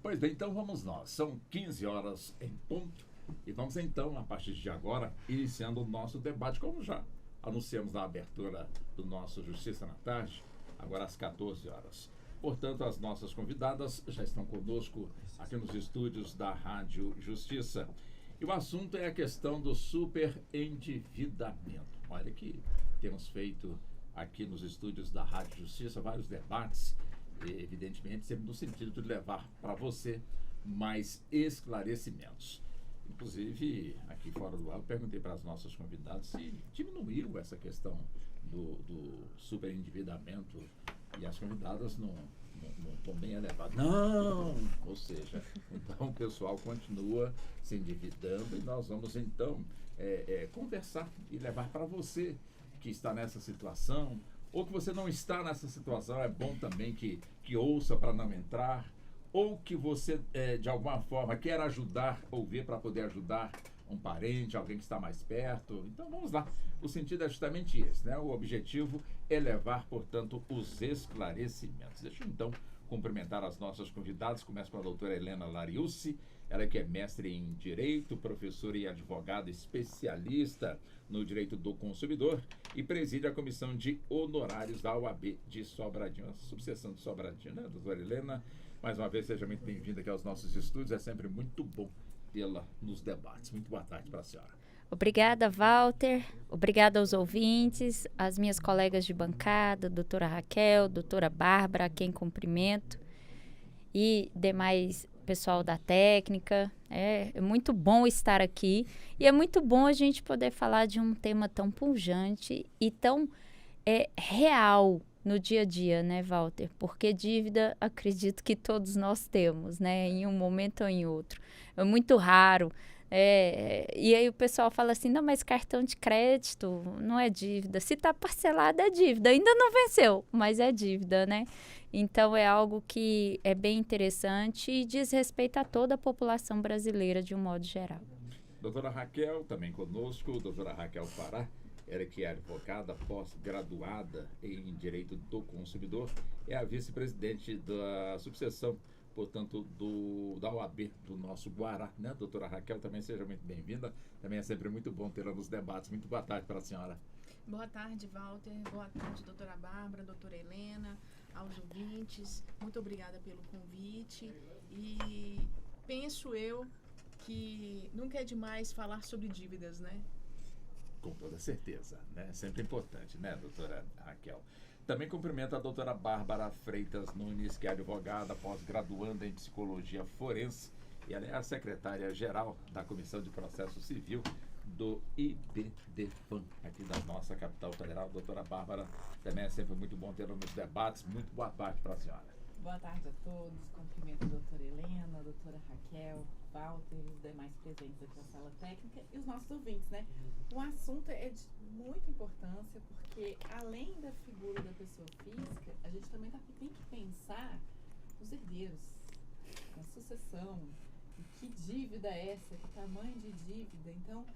Pois bem, então vamos nós. São 15 horas em ponto e vamos então, a partir de agora, iniciando o nosso debate, como já anunciamos na abertura do nosso Justiça na Tarde, agora às 14 horas. Portanto, as nossas convidadas já estão conosco aqui nos estúdios da Rádio Justiça. E o assunto é a questão do superendividamento. Olha que temos feito aqui nos estúdios da Rádio Justiça vários debates, evidentemente sempre no sentido de levar para você mais esclarecimentos. Inclusive, aqui fora do ar, eu perguntei para as nossas convidadas se diminuiu essa questão do superendividamento, e as convidadas não estão bem elevadas. Não! Ou seja, então o pessoal continua se endividando e nós vamos então conversar e levar para você que está nessa situação, ou que você não está nessa situação, é bom também que ouça para não entrar, ou que você, de alguma forma, quer ajudar, ouvir para poder ajudar um parente, alguém que está mais perto. Então, vamos lá. O sentido é justamente esse, né? O objetivo é levar, portanto, os esclarecimentos. Deixa eu, então, cumprimentar as nossas convidadas. Começo com a doutora Helena Lariucci, ela que é mestre em Direito, professora e advogada especialista no Direito do Consumidor e preside a Comissão de Honorários da OAB de Sobradinho, a subseção de Sobradinho, né, doutora Helena? Mais uma vez, seja muito bem-vinda aqui aos nossos estúdios, é sempre muito bom tê-la nos debates. Muito boa tarde para a senhora. Obrigada, Walter. Obrigada aos ouvintes, às minhas colegas de bancada, doutora Raquel, doutora Bárbara, a quem cumprimento, e demais pessoal da técnica. É muito bom estar aqui e é muito bom a gente poder falar de um tema tão pujante e tão real no dia a dia, né, Walter? Porque dívida, acredito que todos nós temos, né, em um momento ou em outro. É muito raro. E aí o pessoal fala assim, não, mas cartão de crédito não é dívida. Se está parcelado é dívida. Ainda não venceu, mas é dívida, né? Então é algo que é bem interessante e diz respeito a toda a população brasileira de um modo geral. Doutora Raquel, também conosco, doutora Raquel Pará, ela que é advogada pós-graduada em Direito do Consumidor, é a vice-presidente da subseção, portanto, da OAB do nosso Guará, né? Doutora Raquel, também seja muito bem-vinda. Também é sempre muito bom tê-la nos debates. Muito boa tarde para a senhora. Boa tarde, Walter. Boa tarde, doutora Bárbara, doutora Helena, aos ouvintes. Muito obrigada pelo convite. E penso eu que nunca é demais falar sobre dívidas, né? Com toda certeza, né? Sempre importante, né, doutora Raquel? Também cumprimento a doutora Bárbara Freitas Nunes, que é advogada, pós-graduanda em Psicologia Forense, e ela é a secretária-geral da Comissão de Processo Civil do IBDFAM, aqui da nossa capital federal. Doutora Bárbara, também é sempre muito bom tê-la nos debates. Muito boa tarde para a senhora. Boa tarde a todos, cumprimento a doutora Helena, a doutora Raquel, Walter e os demais presentes aqui na sala técnica e os nossos ouvintes, né? O assunto é de muita importância porque, além da figura da pessoa física, a gente também tem que pensar nos herdeiros, na sucessão, e que dívida é essa, que tamanho de dívida. Então,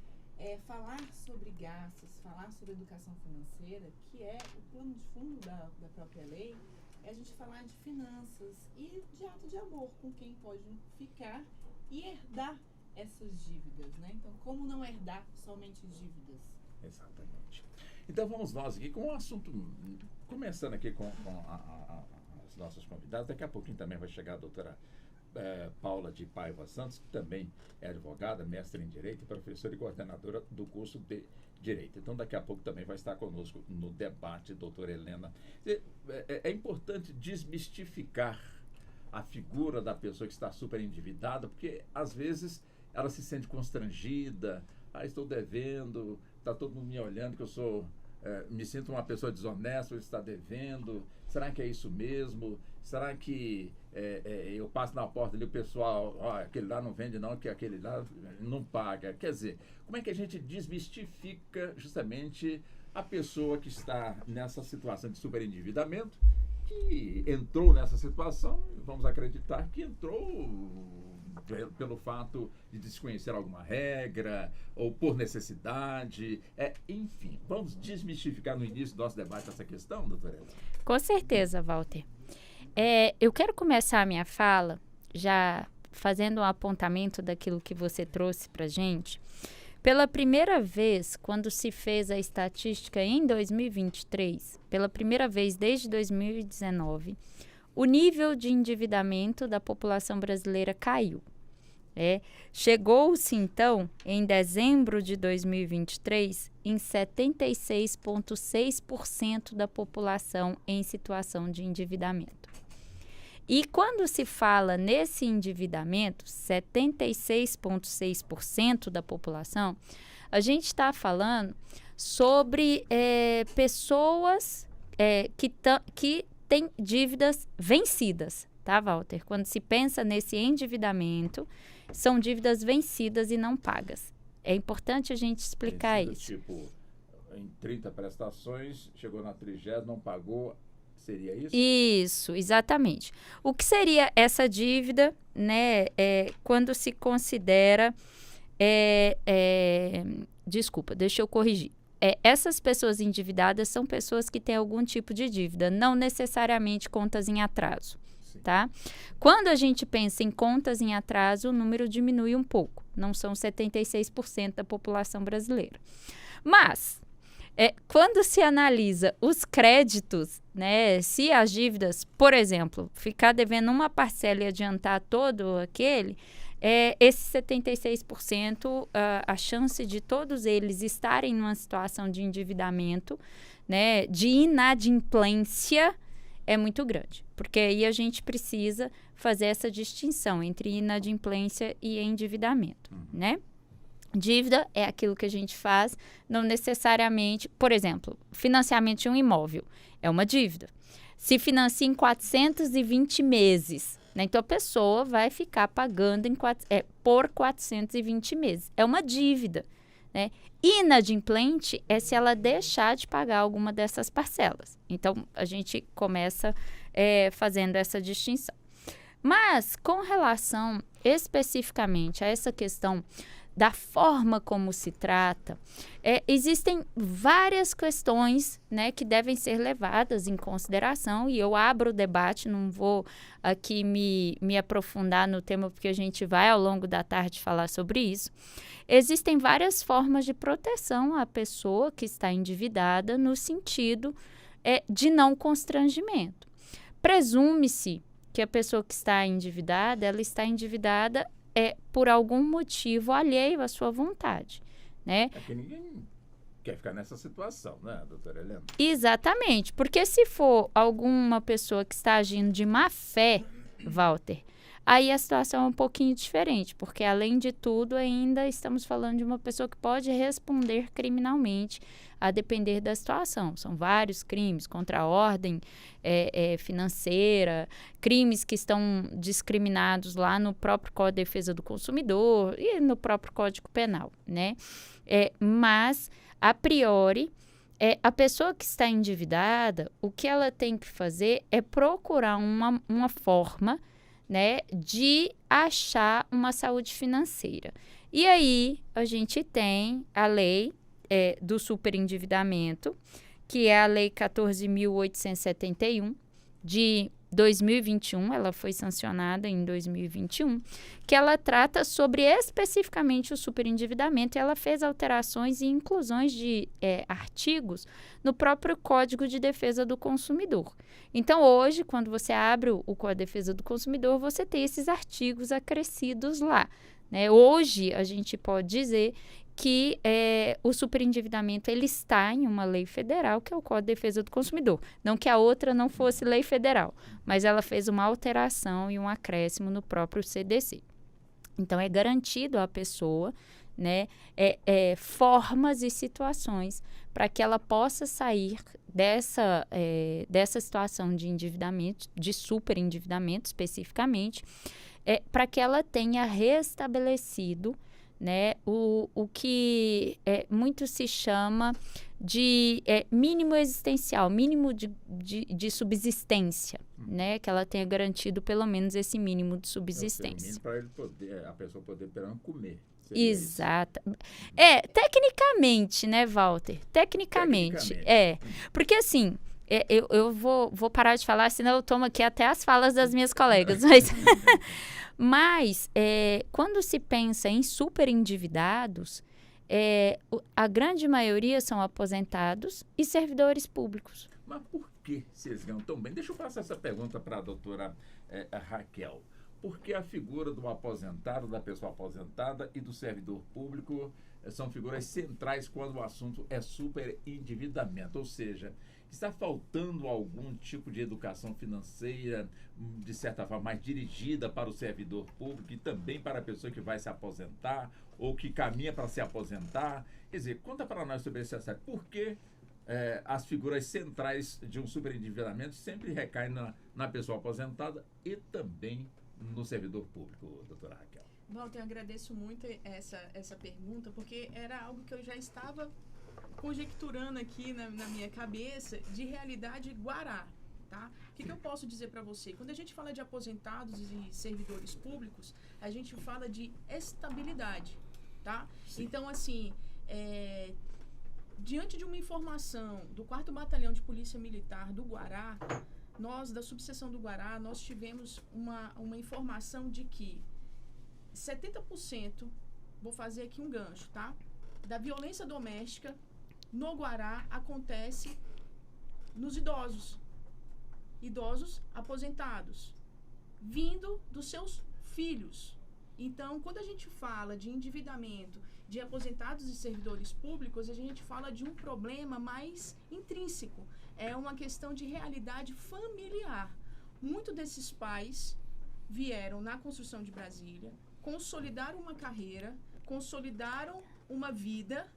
falar sobre gastos, falar sobre educação financeira, que é o plano de fundo da própria lei, é a gente falar de finanças e de ato de amor com quem pode ficar e herdar essas dívidas, né? Então, como não herdar somente dívidas? Exatamente. Então, vamos nós aqui com o assunto, começando aqui com as nossas convidadas. Daqui a pouquinho também vai chegar a doutora Paula de Paiva Santos, que também é advogada, mestre em Direito, professora e coordenadora do curso de Direito. Então, daqui a pouco também vai estar conosco no debate, doutora Helena. É importante desmistificar a figura da pessoa que está super endividada, porque, às vezes, ela se sente constrangida. Estou devendo, está todo mundo me olhando que eu sou... me sinto uma pessoa desonesta, está devendo. Será que é isso mesmo? Será que eu passo na porta ali, o pessoal, aquele lá não vende não, que aquele lá não paga? Quer dizer, como é que a gente desmistifica justamente a pessoa que está nessa situação de superendividamento, que entrou nessa situação, vamos acreditar que entrou pelo fato de desconhecer alguma regra ou por necessidade, enfim, vamos desmistificar no início do nosso debate essa questão, doutora Helena? Com certeza, Walter. Eu quero começar a minha fala já fazendo um apontamento daquilo que você trouxe para a gente, pela primeira vez, quando se fez a estatística em 2023, pela primeira vez desde 2019, o nível de endividamento da população brasileira caiu. Chegou-se, então, em dezembro de 2023, em 76,6% da população em situação de endividamento. E quando se fala nesse endividamento, 76,6% da população, a gente está falando sobre pessoas que têm dívidas vencidas, tá, Walter? Quando se pensa nesse endividamento, são dívidas vencidas e não pagas. É importante a gente explicar vencidas, isso. Tipo, em 30 prestações, chegou na 30ª, não pagou, seria isso? Isso, exatamente. O que seria essa dívida, né, quando se considera... desculpa, deixa eu corrigir. Essas pessoas endividadas são pessoas que têm algum tipo de dívida, não necessariamente contas em atraso. Tá? Quando a gente pensa em contas em atraso, o número diminui um pouco. Não são 76% da população brasileira. Mas, quando se analisa os créditos, né, se as dívidas, por exemplo, ficar devendo uma parcela e adiantar todo aquele, esse 76%, a chance de todos eles estarem numa situação de endividamento, né, de inadimplência, é muito grande, porque aí a gente precisa fazer essa distinção entre inadimplência e endividamento, né? Dívida é aquilo que a gente faz, não necessariamente, por exemplo, financiamento de um imóvel é uma dívida. Se financia em 420 meses, né? Então a pessoa vai ficar pagando por 420 meses. É uma dívida, né? Inadimplente é se ela deixar de pagar alguma dessas parcelas. Então, a gente começa fazendo essa distinção. Mas, com relação especificamente a essa questão da forma como se trata, existem várias questões, né, que devem ser levadas em consideração, e eu abro o debate, não vou aqui me aprofundar no tema, porque a gente vai ao longo da tarde falar sobre isso. Existem várias formas de proteção à pessoa que está endividada no sentido de não constrangimento. Presume-se que a pessoa que está endividada, ela está endividada por algum motivo alheio à sua vontade, né? É que ninguém quer ficar nessa situação, né, doutora Helena? Exatamente, porque se for alguma pessoa que está agindo de má fé, Walter, aí a situação é um pouquinho diferente, porque além de tudo ainda estamos falando de uma pessoa que pode responder criminalmente, a depender da situação. São vários crimes contra a ordem financeira, crimes que estão discriminados lá no próprio Código de Defesa do Consumidor e no próprio Código Penal, né? Mas, a priori, a pessoa que está endividada, o que ela tem que fazer é procurar uma forma, né, de achar uma saúde financeira. E aí, a gente tem a lei do superendividamento, que é a Lei 14.871, de 2021, ela foi sancionada em 2021, que ela trata sobre especificamente o superendividamento, e ela fez alterações e inclusões de artigos no próprio Código de Defesa do Consumidor. Então, hoje, quando você abre o Código de Defesa do Consumidor, você tem esses artigos acrescidos lá, né? Hoje, a gente pode dizer que o superendividamento ele está em uma lei federal, que é o Código de Defesa do Consumidor. Não que a outra não fosse lei federal, mas ela fez uma alteração e um acréscimo no próprio CDC. Então, é garantido à pessoa, né, formas e situações para que ela possa sair dessa situação de endividamento, de superendividamento especificamente, para que ela tenha restabelecido, né, o que muito se chama de mínimo existencial, mínimo de subsistência, né, que ela tenha garantido pelo menos esse mínimo de subsistência. Para a pessoa poder comer. Exato. Tecnicamente, né, Walter? Tecnicamente. Porque assim, Eu vou parar de falar, senão eu tomo aqui até as falas das minhas colegas. Mas quando se pensa em super endividados, a grande maioria são aposentados e servidores públicos. Mas por que vocês ganham tão bem? Deixa eu passar essa pergunta para a doutora Raquel. Por que a figura do aposentado, da pessoa aposentada e do servidor público são figuras centrais quando o assunto é superendividamento? Ou seja, está faltando algum tipo de educação financeira, de certa forma, mais dirigida para o servidor público e também para a pessoa que vai se aposentar ou que caminha para se aposentar? Quer dizer, conta para nós sobre esse aspecto. Por que as figuras centrais de um superendividamento sempre recaem na pessoa aposentada e também no servidor público, doutora Raquel? Walter, eu agradeço muito essa pergunta, porque era algo que eu já estava conjecturando aqui na minha cabeça de realidade Guará, tá? O que eu posso dizer para você? Quando a gente fala de aposentados e servidores públicos, a gente fala de estabilidade, tá? Sim. Então, assim, diante de uma informação do 4º Batalhão de Polícia Militar do Guará, nós, da subseção do Guará, nós tivemos uma informação de que 70%, vou fazer aqui um gancho, tá? Da violência doméstica no Guará acontece nos idosos aposentados, vindo dos seus filhos. Então, quando a gente fala de endividamento de aposentados e servidores públicos, a gente fala de um problema mais intrínseco. É uma questão de realidade familiar. Muitos desses pais vieram na construção de Brasília, consolidaram uma carreira, consolidaram uma vida,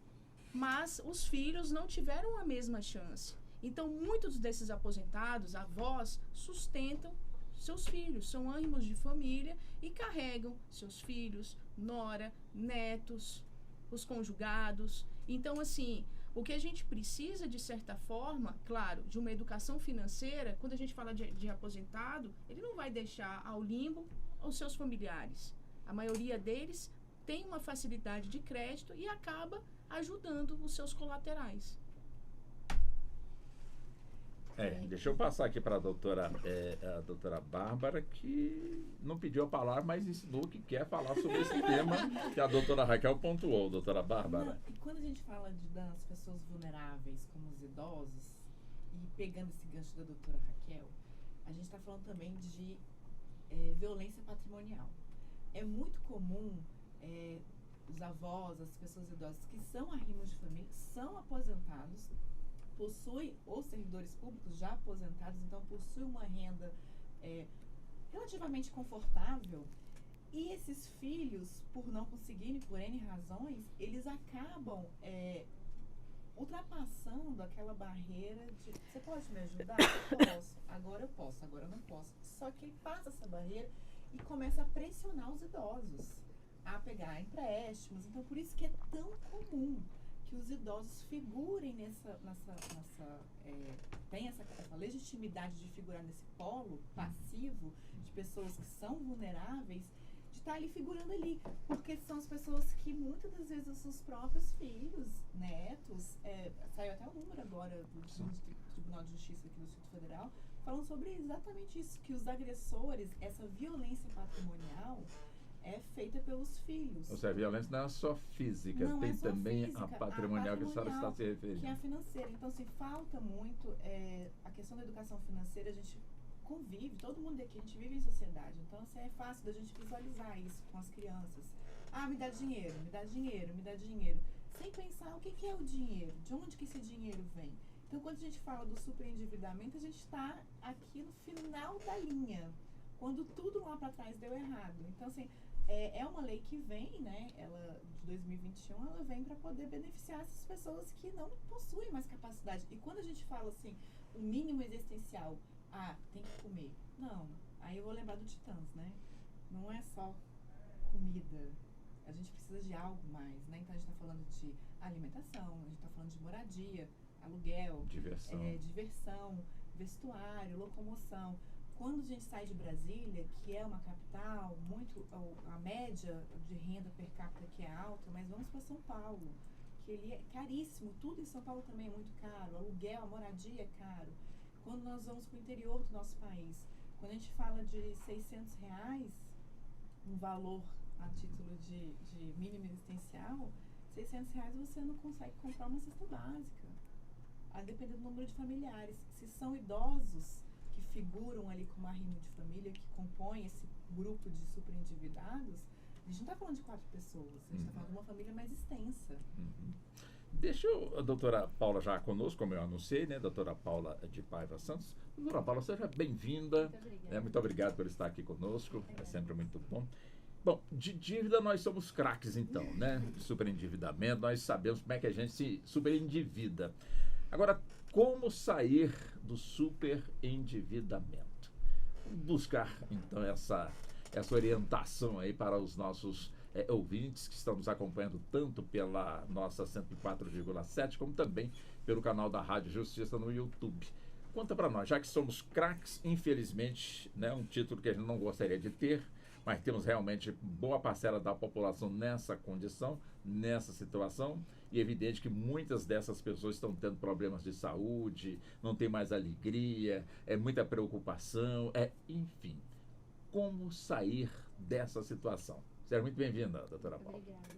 mas os filhos não tiveram a mesma chance. Então, muitos desses aposentados, avós, sustentam seus filhos, são ânimos de família e carregam seus filhos, nora, netos, os conjugados. Então, assim, o que a gente precisa, de certa forma, claro, de uma educação financeira, quando a gente fala de aposentado, ele não vai deixar ao limbo os seus familiares. A maioria deles tem uma facilidade de crédito e acaba ajudando os seus colaterais. Deixa eu passar aqui para a doutora Bárbara, que não pediu a palavra, mas ensinou que quer falar sobre esse tema que a doutora Raquel pontuou. Doutora Bárbara. Não, e quando a gente fala das pessoas vulneráveis, como os idosos, e pegando esse gancho da doutora Raquel, a gente está falando também de violência patrimonial. É muito comum os avós, as pessoas idosas que são arrimos de família, são aposentados, possuem, ou servidores públicos já aposentados, então possuem uma renda relativamente confortável, e esses filhos, por não conseguirem, por N razões, eles acabam ultrapassando aquela barreira de você pode me ajudar? Eu posso, agora eu não posso. Só que ele passa essa barreira e começa a pressionar os idosos a pegar empréstimos. Então, por isso que é tão comum que os idosos figurem tem essa legitimidade de figurar nesse polo passivo de pessoas que são vulneráveis, de estar ali figurando ali, porque são as pessoas que muitas das vezes os seus próprios filhos, netos, saiu até um número agora do Tribunal de Justiça aqui do Distrito Federal, falando sobre exatamente isso, que os agressores, essa violência patrimonial é feita pelos filhos. Ou seja, a violência não é só física, não tem só também física, a patrimonial que a senhora está se referindo. Que é a financeira. Então, assim, falta muito a questão da educação financeira, a gente convive, todo mundo aqui, a gente vive em sociedade, então assim, é fácil da gente visualizar isso com as crianças. Me dá dinheiro, me dá dinheiro, me dá dinheiro. Sem pensar o que é o dinheiro, de onde que esse dinheiro vem. Então, quando a gente fala do superendividamento, a gente está aqui no final da linha, quando tudo lá para trás deu errado. Então, assim, é uma lei que vem, né, ela, de 2021, ela vem para poder beneficiar essas pessoas que não possuem mais capacidade. E quando a gente fala assim, o mínimo existencial, tem que comer. Não, aí eu vou lembrar do Titãs, né? Não é só comida, a gente precisa de algo mais, né? Então a gente está falando de alimentação, a gente está falando de moradia, aluguel, diversão, vestuário, locomoção. Quando a gente sai de Brasília, que é uma capital, a média de renda per capita que é alta, mas vamos para São Paulo, que ele é caríssimo, tudo em São Paulo também é muito caro, aluguel, a moradia é caro. Quando nós vamos para o interior do nosso país, quando a gente fala de R$ 600, um valor a título de mínimo existencial, R$ 600 você não consegue comprar uma cesta básica. A depender do número de familiares. Se são idosos que figuram ali como arrimo de família, que compõem esse grupo de superendividados, a gente não está falando de 4 pessoas, a gente está falando de uma família mais extensa. Deixa a doutora Paula já conosco, como eu anunciei, né? Doutora Paula de Paiva Santos. Doutora Paula, seja bem-vinda. Muito obrigada. Muito obrigado por estar aqui conosco. É sempre muito bom. Bom, de dívida nós somos craques então, né? Superendividamento, nós sabemos como é que a gente se superendivida. Agora, como sair do superendividamento? Vamos buscar então essa orientação aí para os nossos ouvintes que estão nos acompanhando tanto pela nossa 104,7 como também pelo canal da Rádio Justiça no YouTube. Conta para nós, já que somos craques, infelizmente, né, um título que a gente não gostaria de ter, mas temos realmente boa parcela da população nessa condição, nessa situação, e é evidente que muitas dessas pessoas estão tendo problemas de saúde, não tem mais alegria, muita preocupação, enfim. Como sair dessa situação? Seja muito bem-vinda, doutora Paula. Obrigada.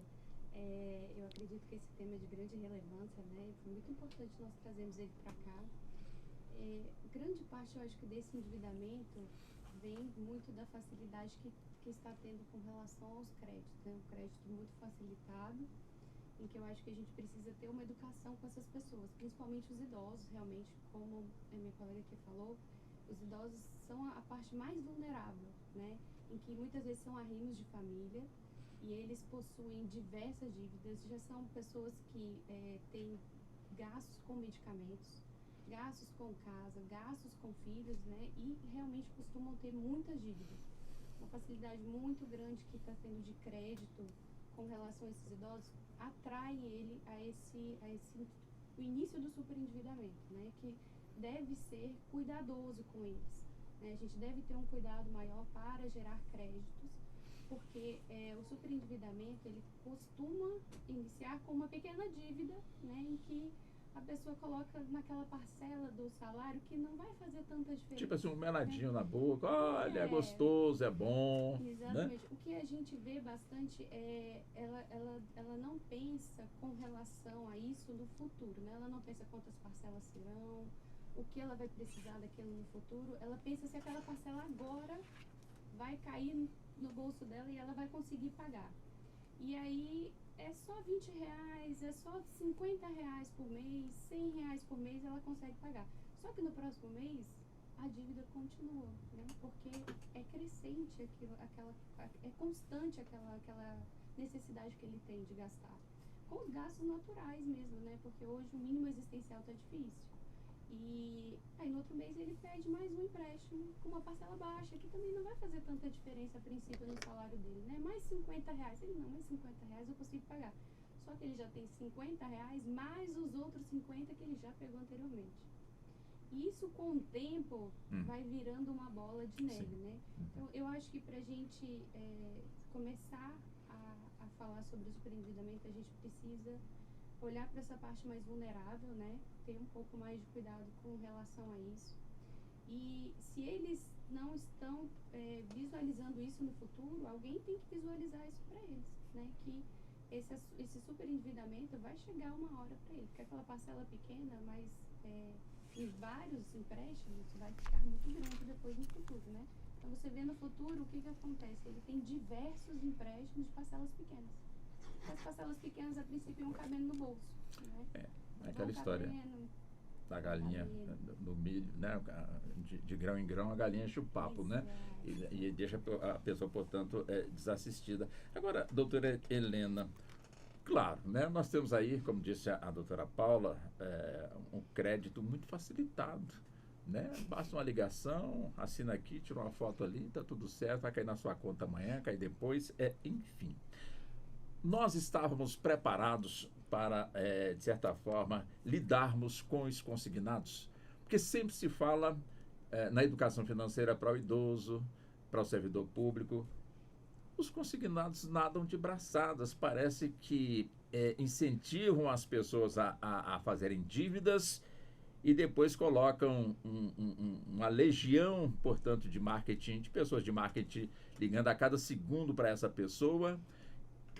Eu acredito que esse tema é de grande relevância, né? Foi muito importante nós trazermos ele para cá. Grande parte, eu acho que desse endividamento vem muito da facilidade que está tendo com relação aos créditos, né? Um crédito muito facilitado, em que eu acho que a gente precisa ter uma educação com essas pessoas, principalmente os idosos, realmente, como a minha colega aqui falou, os idosos são a parte mais vulnerável, né? Em que muitas vezes são arrimos de família e eles possuem diversas dívidas, já são pessoas que têm gastos com medicamentos, gastos com casa, gastos com filhos, né? E realmente costumam ter muitas dívidas. Uma facilidade muito grande que está tendo de crédito com relação a esses idosos atrai ele a o início do superendividamento, né? Que deve ser cuidadoso com eles, né? A gente deve ter um cuidado maior para gerar créditos, porque o superendividamento ele costuma iniciar com uma pequena dívida, né? Em que a pessoa coloca naquela parcela do salário que não vai fazer tanta diferença. Tipo assim, um meladinho na boca, olha, é gostoso, é bom. Exatamente. Né? O que a gente vê bastante ela não pensa com relação a isso no futuro, né? Ela não pensa quantas parcelas serão, o que ela vai precisar daquilo no futuro. Ela pensa se aquela parcela agora vai cair no bolso dela e ela vai conseguir pagar. E aí é só R$20, é só R$50 por mês, R$100 por mês ela consegue pagar. Só que no próximo mês a dívida continua, né? Porque é crescente é constante aquela necessidade que ele tem de gastar. Com os gastos naturais mesmo, né? Porque hoje o mínimo existencial está difícil. E aí no outro mês ele pede mais um empréstimo com uma parcela baixa, que também não vai fazer tanta diferença a princípio no salário dele, né? Mais R$50. Ele não, mais R$50 eu consigo pagar. Só que ele já tem R$50 mais os outros 50 que ele já pegou anteriormente. E isso com o tempo vai virando uma bola de neve, né? Então eu acho que pra gente começar a falar sobre o superendividamento, a gente precisa olhar para essa parte mais vulnerável, né? Ter um pouco mais de cuidado com relação a isso. E se eles não estão visualizando isso no futuro, alguém tem que visualizar isso para eles, né? Que esse superendividamento vai chegar uma hora para ele, porque aquela parcela pequena, mas em vários empréstimos vai ficar muito grande depois no futuro, né? Então você vê no futuro o que acontece, ele tem diversos empréstimos de parcelas pequenas. As parcelas pequenas a princípio iam cabendo no bolso, né? Aquela história da galinha no milho, né? De grão em grão a galinha enche o papo, né? E deixa a pessoa, portanto, desassistida. Agora, doutora Helena, claro, né? Nós temos aí, como disse a doutora Paula, um crédito muito facilitado, né? Basta uma ligação, assina aqui, tira uma foto ali, tá tudo certo, vai cair na sua conta amanhã, cair depois, enfim. Nós estávamos preparados para, de certa forma, lidarmos com os consignados, porque sempre se fala na educação financeira para o idoso, para o servidor público. Os consignados nadam de braçadas, parece que incentivam as pessoas a fazerem dívidas e depois colocam uma legião, portanto, de marketing, de pessoas de marketing ligando a cada segundo para essa pessoa,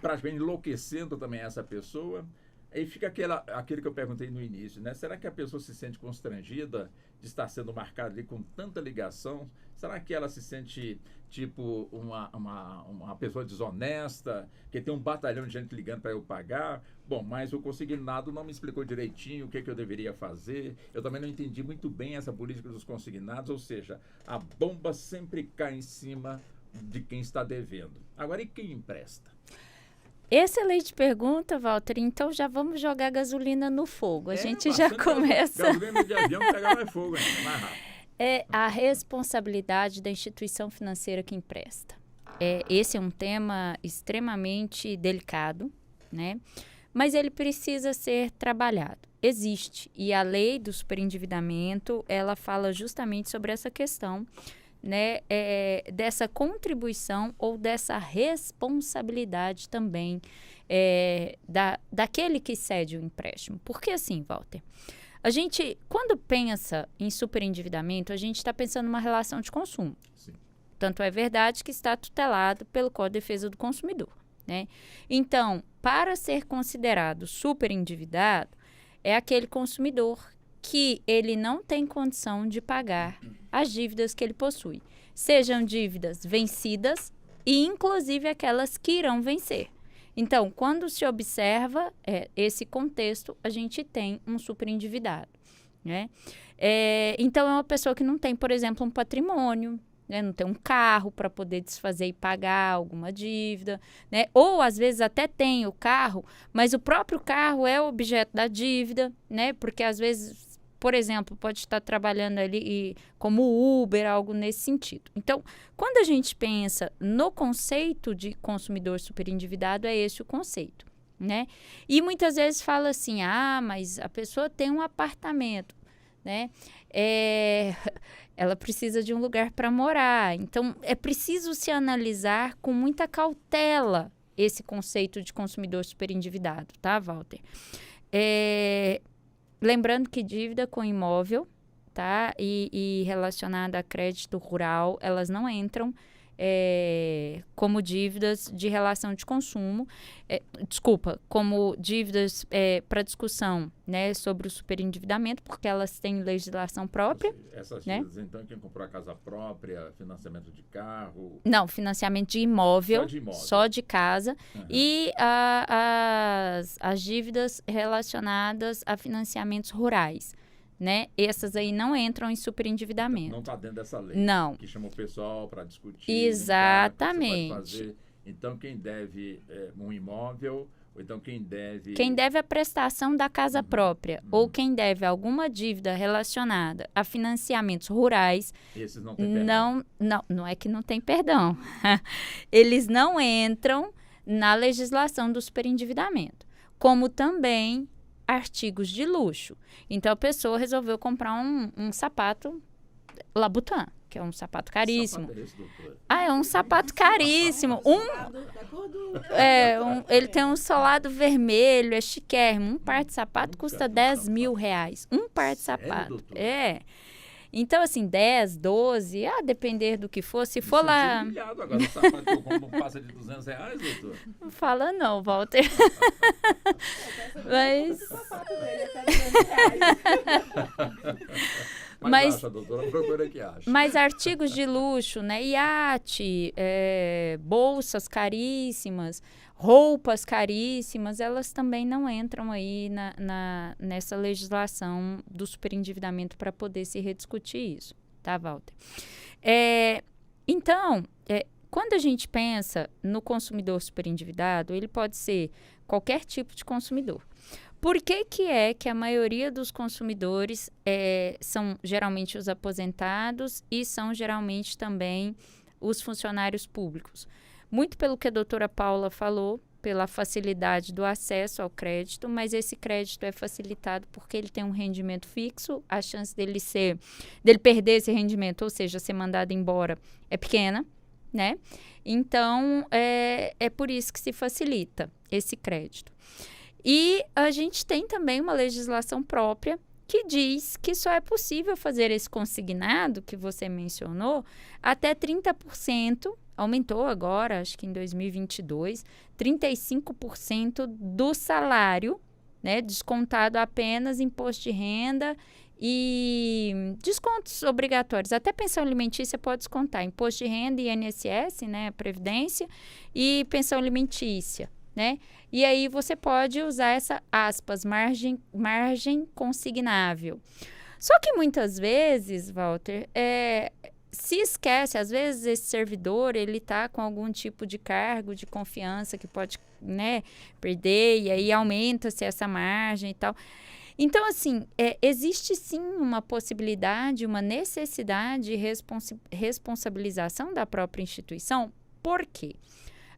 praticamente enlouquecendo também essa pessoa. Aí fica aquilo que eu perguntei no início, né? Será que a pessoa se sente constrangida de estar sendo marcada ali com tanta ligação? Será que ela se sente, tipo, uma pessoa desonesta, que tem um batalhão de gente ligando para eu pagar? Bom, mas o consignado não me explicou direitinho o que eu deveria fazer. Eu também não entendi muito bem essa política dos consignados, ou seja, a bomba sempre cai em cima de quem está devendo. Agora, e quem empresta? Excelente pergunta, Walter. Então já vamos jogar gasolina no fogo. A gente já começa. Gasolina de avião pegar mais fogo ainda, mais rápido. É a responsabilidade da instituição financeira que empresta. Esse é um tema extremamente delicado, né? Mas ele precisa ser trabalhado. Existe. E a lei do superendividamento, ela fala justamente sobre essa questão, né, dessa contribuição ou dessa responsabilidade também daquele que cede o empréstimo. Porque assim, Walter, a gente, quando pensa em superendividamento, a gente está pensando numa relação de consumo. Sim. Tanto é verdade que está tutelado pelo Código de Defesa do Consumidor, né? Então, para ser considerado superendividado, é aquele consumidor que ele não tem condição de pagar as dívidas que ele possui. Sejam dívidas vencidas e, inclusive, aquelas que irão vencer. Então, quando se observa esse contexto, a gente tem um superendividado, né? Então, é uma pessoa que não tem, por exemplo, um patrimônio, né? Não tem um carro para poder desfazer e pagar alguma dívida, né? Ou, às vezes, até tem o carro, mas o próprio carro é o objeto da dívida, né? Porque, às vezes, por exemplo, pode estar trabalhando ali como Uber, algo nesse sentido. Então, quando a gente pensa no conceito de consumidor superendividado, é esse o conceito, né? E muitas vezes fala assim, mas a pessoa tem um apartamento, né? Ela precisa de um lugar para morar. Então, é preciso se analisar com muita cautela esse conceito de consumidor superendividado, tá, Walter? Lembrando que dívida com imóvel, tá? E relacionada a crédito rural, elas não entram como dívidas de relação de consumo, como dívidas para discussão, né, sobre o superendividamento, porque elas têm legislação própria. Essas né? dívidas, então, quem comprou a casa própria, financiamento de carro... Não, financiamento de imóvel, só de casa. Uhum. E as dívidas relacionadas a financiamentos rurais, né? Essas aí não entram em superendividamento. Não está dentro dessa lei. Não. Que chama o pessoal para discutir. Exatamente. Você pode fazer. Então, quem deve um imóvel, ou então quem deve... Quem deve a prestação da casa própria, ou quem deve alguma dívida relacionada a financiamentos rurais... Esses não têm perdão. Não é que não tem perdão. Eles não entram na legislação do superendividamento. Como também artigos de luxo. Então, a pessoa resolveu comprar um sapato Labutin, que é um sapato caríssimo. É um sapato caríssimo. Ele tem um solado vermelho, é chiquérrimo. Um par de sapato custa 10 mil reais. Um par de sapato. Então, assim, 10, 12, a depender do que for. Se for lá... Agora, o sapato que eu compro passa de 200 reais, doutor? Não fala não, Walter. Mas... Mas acha, doutora, procura que acha. Mas artigos de luxo, né? Iate, bolsas caríssimas, roupas caríssimas, elas também não entram aí nessa legislação do superendividamento para poder se rediscutir isso, tá, Walter? Então, quando a gente pensa no consumidor superendividado, ele pode ser qualquer tipo de consumidor. Por que a maioria dos consumidores são geralmente os aposentados e são geralmente também os funcionários públicos? Muito pelo que a doutora Paula falou, pela facilidade do acesso ao crédito, mas esse crédito é facilitado porque ele tem um rendimento fixo, a chance dele perder esse rendimento, ou seja, ser mandado embora, é pequena, né? Então, é por isso que se facilita esse crédito. E a gente tem também uma legislação própria que diz que só é possível fazer esse consignado que você mencionou até 30%, aumentou agora, acho que em 2022, 35% do salário, né, descontado apenas imposto de renda e descontos obrigatórios. Até pensão alimentícia pode descontar imposto de renda, INSS, né, Previdência, e pensão alimentícia, né? E aí você pode usar essa, aspas, margem consignável. Só que muitas vezes, Walter, se esquece, às vezes esse servidor, ele está com algum tipo de cargo de confiança que pode, né, perder, e aí aumenta-se essa margem e tal. Então, assim, existe sim uma possibilidade, uma necessidade de responsabilização da própria instituição. Por quê?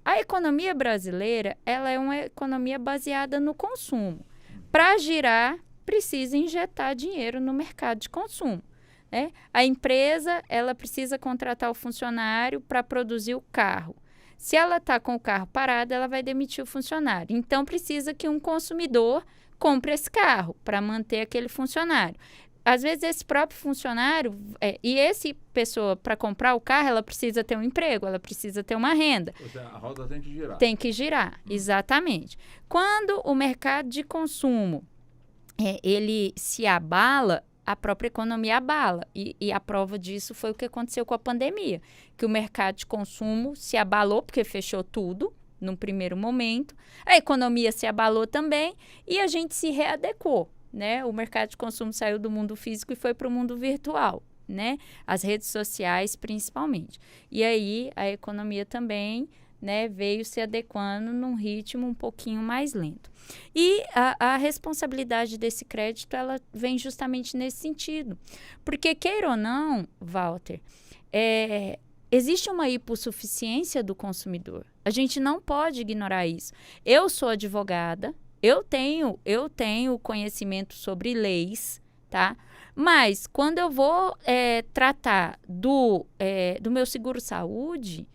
A economia brasileira, ela é uma economia baseada no consumo. Para girar, precisa injetar dinheiro no mercado de consumo, né? A empresa, ela precisa contratar o funcionário para produzir o carro. Se ela está com o carro parado, ela vai demitir o funcionário. Então, precisa que um consumidor compre esse carro para manter aquele funcionário. Às vezes, esse próprio funcionário, e essa pessoa, para comprar o carro, ela precisa ter um emprego, ela precisa ter uma renda. Ou seja, a roda tem que girar. Tem que girar, exatamente. Quando o mercado de consumo, ele se abala, a própria economia abala. E a prova disso foi o que aconteceu com a pandemia, que o mercado de consumo se abalou, porque fechou tudo, num primeiro momento. A economia se abalou também e a gente se readequou, né? O mercado de consumo saiu do mundo físico e foi para o mundo virtual, né? As redes sociais, principalmente. E aí, a economia também, né, veio se adequando num ritmo um pouquinho mais lento. E a responsabilidade desse crédito, ela vem justamente nesse sentido. Porque, queira ou não, Walter, existe uma hipossuficiência do consumidor. A gente não pode ignorar isso. Eu sou advogada, eu tenho conhecimento sobre leis, tá? Mas quando eu vou tratar do meu seguro-saúde,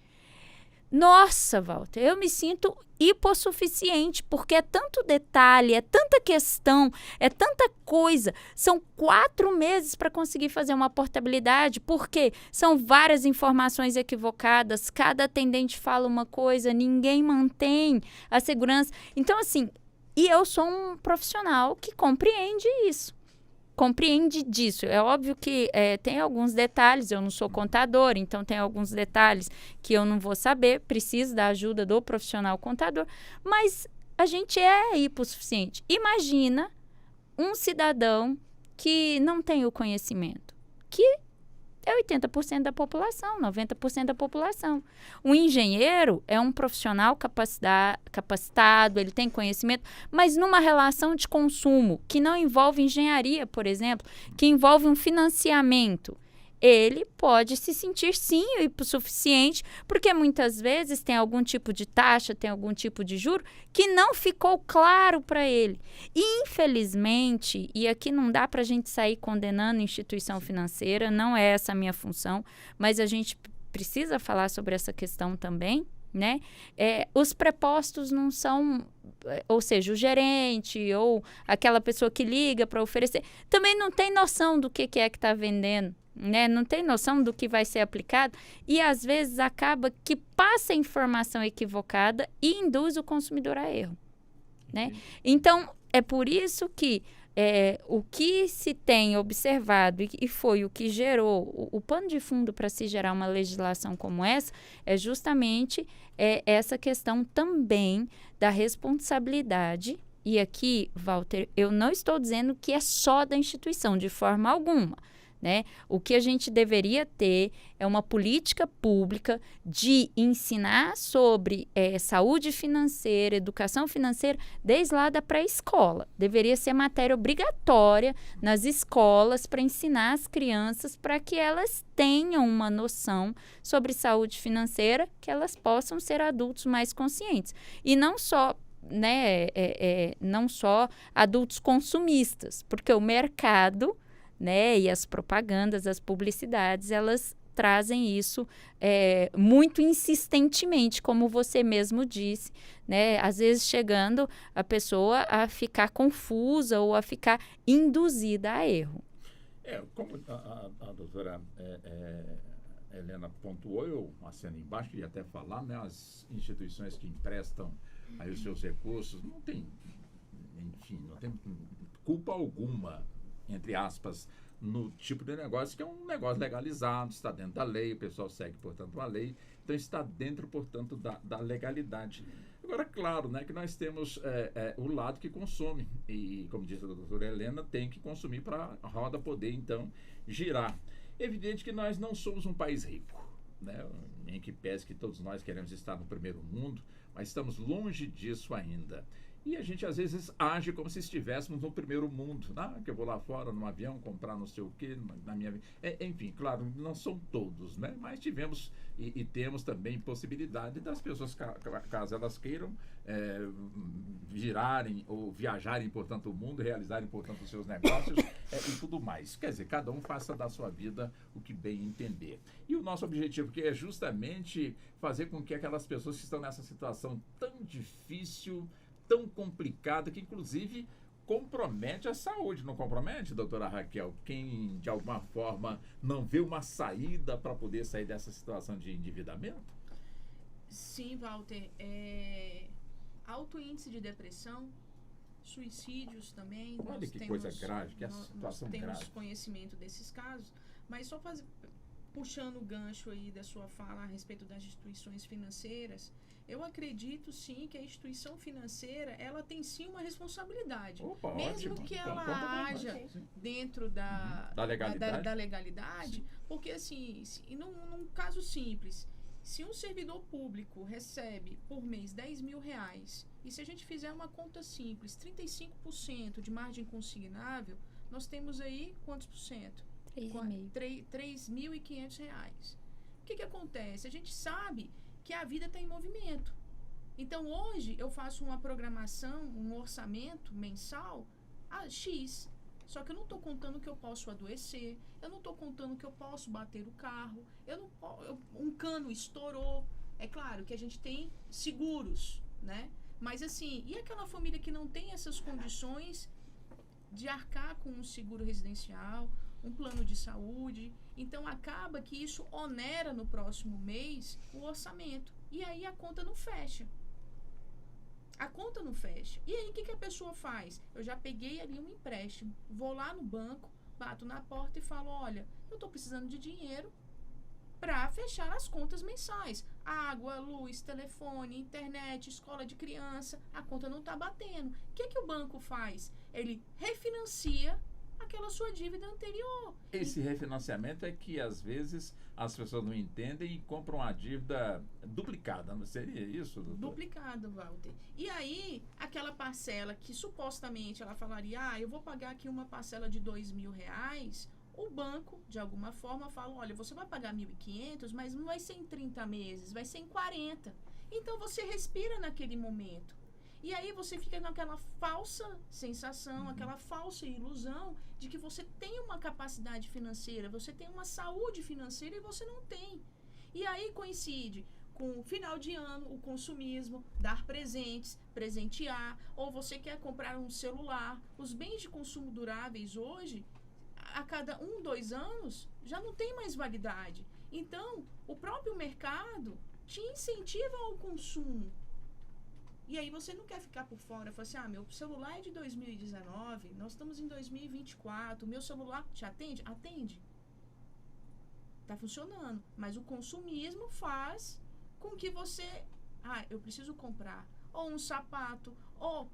nossa, Walter, eu me sinto hipossuficiente, porque é tanto detalhe, é tanta questão, é tanta coisa. São 4 meses para conseguir fazer uma portabilidade, porque são várias informações equivocadas, cada atendente fala uma coisa, ninguém mantém a segurança. Então, assim, e eu sou um profissional que compreende isso. Compreende disso. É óbvio que tem alguns detalhes, eu não sou contador, então tem alguns detalhes que eu não vou saber, preciso da ajuda do profissional contador, mas a gente é hipossuficiente. Imagina um cidadão que não tem o conhecimento, que é 80% da população, 90% da população. O engenheiro é um profissional capacitado, ele tem conhecimento, mas numa relação de consumo que não envolve engenharia, por exemplo, que envolve um financiamento, ele pode se sentir, sim, hipossuficiente, porque muitas vezes tem algum tipo de taxa, tem algum tipo de juro que não ficou claro para ele. E, infelizmente, e aqui não dá para a gente sair condenando instituição financeira, não é essa a minha função, mas a gente precisa falar sobre essa questão também, né? Os prepostos não são, ou seja, o gerente ou aquela pessoa que liga para oferecer, também não tem noção do que é que está vendendo, né? Não tem noção do que vai ser aplicado e às vezes acaba que passa a informação equivocada e induz o consumidor a erro, né? Então, é por isso que o que se tem observado e foi o que gerou o pano de fundo para se gerar uma legislação como essa é justamente essa questão também da responsabilidade. E aqui, Walter, eu não estou dizendo que é só da instituição, de forma alguma, né? O que a gente deveria ter é uma política pública de ensinar sobre saúde financeira, educação financeira, desde lá da pré-escola. Deveria ser matéria obrigatória nas escolas para ensinar as crianças para que elas tenham uma noção sobre saúde financeira, que elas possam ser adultos mais conscientes. E não só, né, não só adultos consumistas, porque o mercado, né, e as propagandas, as publicidades, elas trazem isso muito insistentemente, como você mesmo disse, né? Às vezes chegando a pessoa a ficar confusa ou a ficar induzida a erro. Como a doutora Helena pontuou, eu assino embaixo e até falar, né, as instituições que emprestam aí os seus recursos não tem culpa alguma, entre aspas, no tipo de negócio, que é um negócio legalizado, está dentro da lei, o pessoal segue, portanto, a lei, então está dentro, portanto, da legalidade. Agora, claro, né, que nós temos o lado que consome, e, como disse a doutora Helena, tem que consumir para a roda poder, então, girar. Evidente que nós não somos um país rico, né, em que pese que todos nós queremos estar no primeiro mundo, mas estamos longe disso ainda. E a gente, às vezes, age como se estivéssemos no primeiro mundo. Que eu vou lá fora, num avião, comprar não sei o quê, na minha... enfim, claro, não são todos, né? Mas tivemos e temos também possibilidade das pessoas, caso elas queiram, virarem ou viajarem, portanto, o mundo, realizarem, portanto, os seus negócios e tudo mais. Quer dizer, cada um faça da sua vida o que bem entender. E o nosso objetivo que é justamente fazer com que aquelas pessoas que estão nessa situação tão difícil, tão complicada, que inclusive compromete a saúde, não compromete, doutora Raquel? Quem de alguma forma não vê uma saída para poder sair dessa situação de endividamento? Sim, Walter. Alto índice de depressão, suicídios também. Olha que coisa grave, que a situação grave. Nós temos conhecimento desses casos, mas só puxando o gancho aí da sua fala a respeito das instituições financeiras, eu acredito sim que a instituição financeira ela tem sim uma responsabilidade. Opa, mesmo ótimo. que ela haja dentro da legalidade, porque assim, num caso simples, se um servidor público recebe por mês R$10.000 e se a gente fizer uma conta simples, 35% de margem consignável, nós temos aí quantos por cento? R$3.500. O que acontece? A gente sabe que a vida está em movimento. Então, hoje, eu faço uma programação, um orçamento mensal a X. Só que eu não estou contando que eu posso adoecer, eu não estou contando que eu posso bater o carro, um cano estourou. É claro que a gente tem seguros, né? Mas assim, e aquela família que não tem essas condições de arcar com um seguro residencial, um plano de saúde? Então, acaba que isso onera no próximo mês o orçamento. E aí a conta não fecha. E aí, o que a pessoa faz? Eu já peguei ali um empréstimo, vou lá no banco, bato na porta e falo, olha, eu estou precisando de dinheiro para fechar as contas mensais. Água, luz, telefone, internet, escola de criança, a conta não está batendo. O que o banco faz? Ele refinancia aquela sua dívida anterior. Esse refinanciamento é que às vezes as pessoas não entendem e compram a dívida duplicada, não seria isso, doutor? Duplicada, Walter. E aí, aquela parcela que supostamente ela falaria, eu vou pagar aqui uma parcela de R$2.000, o banco, de alguma forma, fala, olha, você vai pagar 1.500, mas não vai ser em 30 meses, vai ser em 40. Então, você respira naquele momento. E aí você fica naquela falsa sensação, aquela falsa ilusão de que você tem uma capacidade financeira, você tem uma saúde financeira e você não tem. E aí coincide com o final de ano, o consumismo, dar presentes, presentear, ou você quer comprar um celular. Os bens de consumo duráveis hoje, a cada 1, 2 anos, já não tem mais validade. Então, o próprio mercado te incentiva ao consumo. E aí você não quer ficar por fora, fala assim, meu celular é de 2019, nós estamos em 2024, meu celular te atende? Atende. Tá funcionando. Mas o consumismo faz com que você, eu preciso comprar, ou um sapato, ou,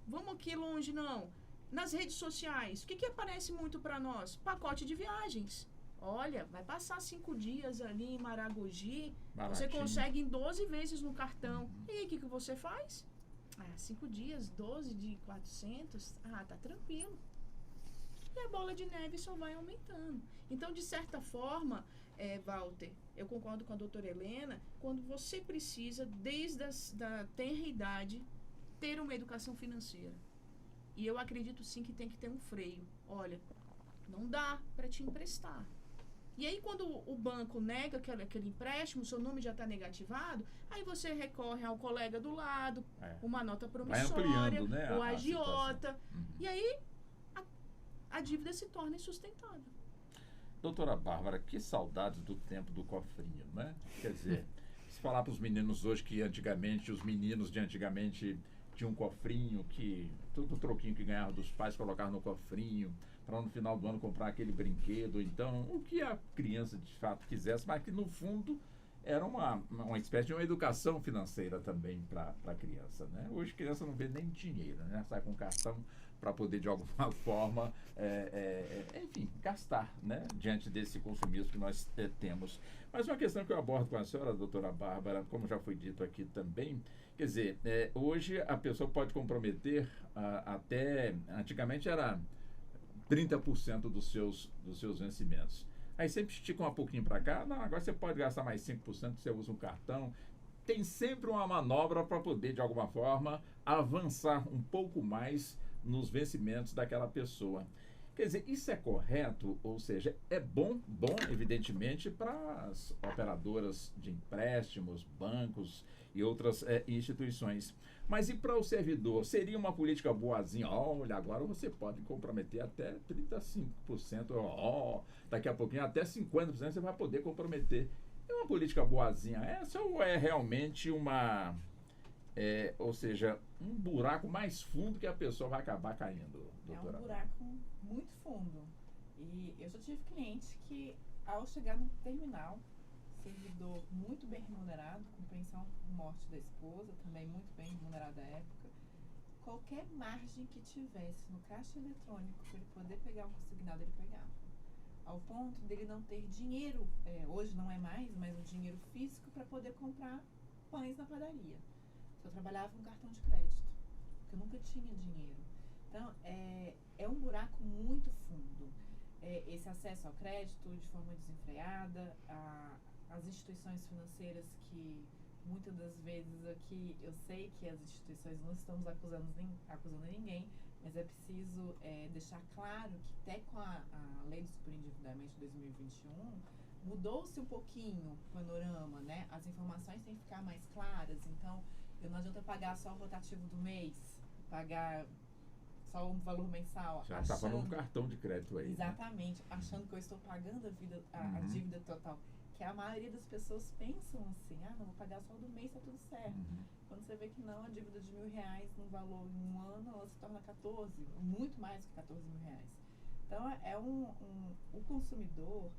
vamos aqui longe, não. Nas redes sociais, o que aparece muito para nós? Pacote de viagens. Olha, vai passar 5 dias ali em Maragogi, você consegue em 12 vezes no cartão. E aí, o que você faz? 5 dias, 12 de 400, tá tranquilo. E a bola de neve só vai aumentando. Então, de certa forma, Walter, eu concordo com a doutora Helena, quando você precisa, desde a tenra idade, ter uma educação financeira. E eu acredito sim que tem que ter um freio. Olha, não dá para te emprestar. E aí, quando o banco nega aquele empréstimo, o seu nome já está negativado, aí você recorre ao colega do lado, uma nota promissória, ampliando, né, o a agiota, Uhum. e aí a dívida se torna insustentável. Doutora Bárbara, que saudades do tempo do cofrinho, né? Quer dizer, se falar para os meninos hoje que antigamente, os meninos de antigamente tinham um cofrinho, que todo o troquinho que ganhava dos pais colocava no cofrinho, para no final do ano comprar aquele brinquedo, então, o que a criança de fato quisesse, mas que no fundo era uma espécie de uma educação financeira também para a criança, né? Hoje a criança não vê nem dinheiro, né? Sai com cartão para poder de alguma forma, enfim, gastar, né? Diante desse consumismo que nós temos. Mas uma questão que eu abordo com a senhora, doutora Bárbara, como já foi dito aqui também, quer dizer, hoje a pessoa pode comprometer até, antigamente era 30% dos seus vencimentos. Aí sempre estica um pouquinho para cá, não, agora você pode gastar mais 5%, você usa um cartão. Tem sempre uma manobra para poder, de alguma forma, avançar um pouco mais nos vencimentos daquela pessoa. Quer dizer, isso é correto? Ou seja, é bom evidentemente, para as operadoras de empréstimos, bancos e outras instituições. Mas e para o servidor? Seria uma política boazinha? Olha, agora você pode comprometer até 35%, daqui a pouquinho até 50% você vai poder comprometer. É uma política boazinha essa ou é realmente ou seja, um buraco mais fundo que a pessoa vai acabar caindo, doutora? É um buraco muito fundo. E eu já tive cliente que, ao chegar no terminal, servidor muito bem remunerado, com pensão por morte da esposa, também muito bem remunerado à época, qualquer margem que tivesse no caixa eletrônico para ele poder pegar um consignado, ele pegava. Ao ponto dele não ter dinheiro, hoje não é mais, mas um dinheiro físico para poder comprar pães na padaria. Eu trabalhava com cartão de crédito, porque eu nunca tinha dinheiro. Então, é um buraco muito fundo. Esse acesso ao crédito de forma desenfreada, as instituições financeiras que, muitas das vezes aqui, eu sei que as instituições não estamos acusando ninguém, mas é preciso deixar claro que até com a lei do superendividamento de 2021, mudou-se um pouquinho o panorama, né? As informações têm que ficar mais claras, então não adianta pagar só o rotativo do mês, pagar só um valor mensal. Já está falando um cartão de crédito aí. Exatamente, né? Achando que eu estou pagando a dívida total. Que a maioria das pessoas pensam assim, não, vou pagar só o do mês, tá tudo certo. Quando você vê que não, a dívida de R$1.000 num valor em um ano, ela se torna 14, muito mais que 14 mil reais. Então, o consumidor,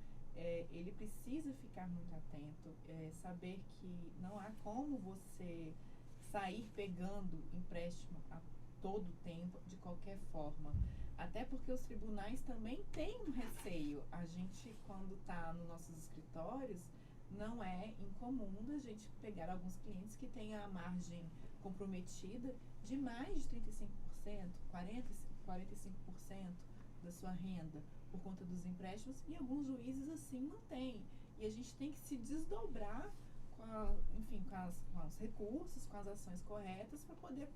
ele precisa ficar muito atento, saber que não há como você sair pegando empréstimo a todo tempo, de qualquer forma. Até porque os tribunais também têm um receio. A gente, quando está nos nossos escritórios, não é incomum da gente pegar alguns clientes que têm a margem comprometida de mais de 35%, 45% da sua renda por conta dos empréstimos, e alguns juízes assim não têm. E a gente tem que se desdobrar com os recursos, com as ações corretas para poder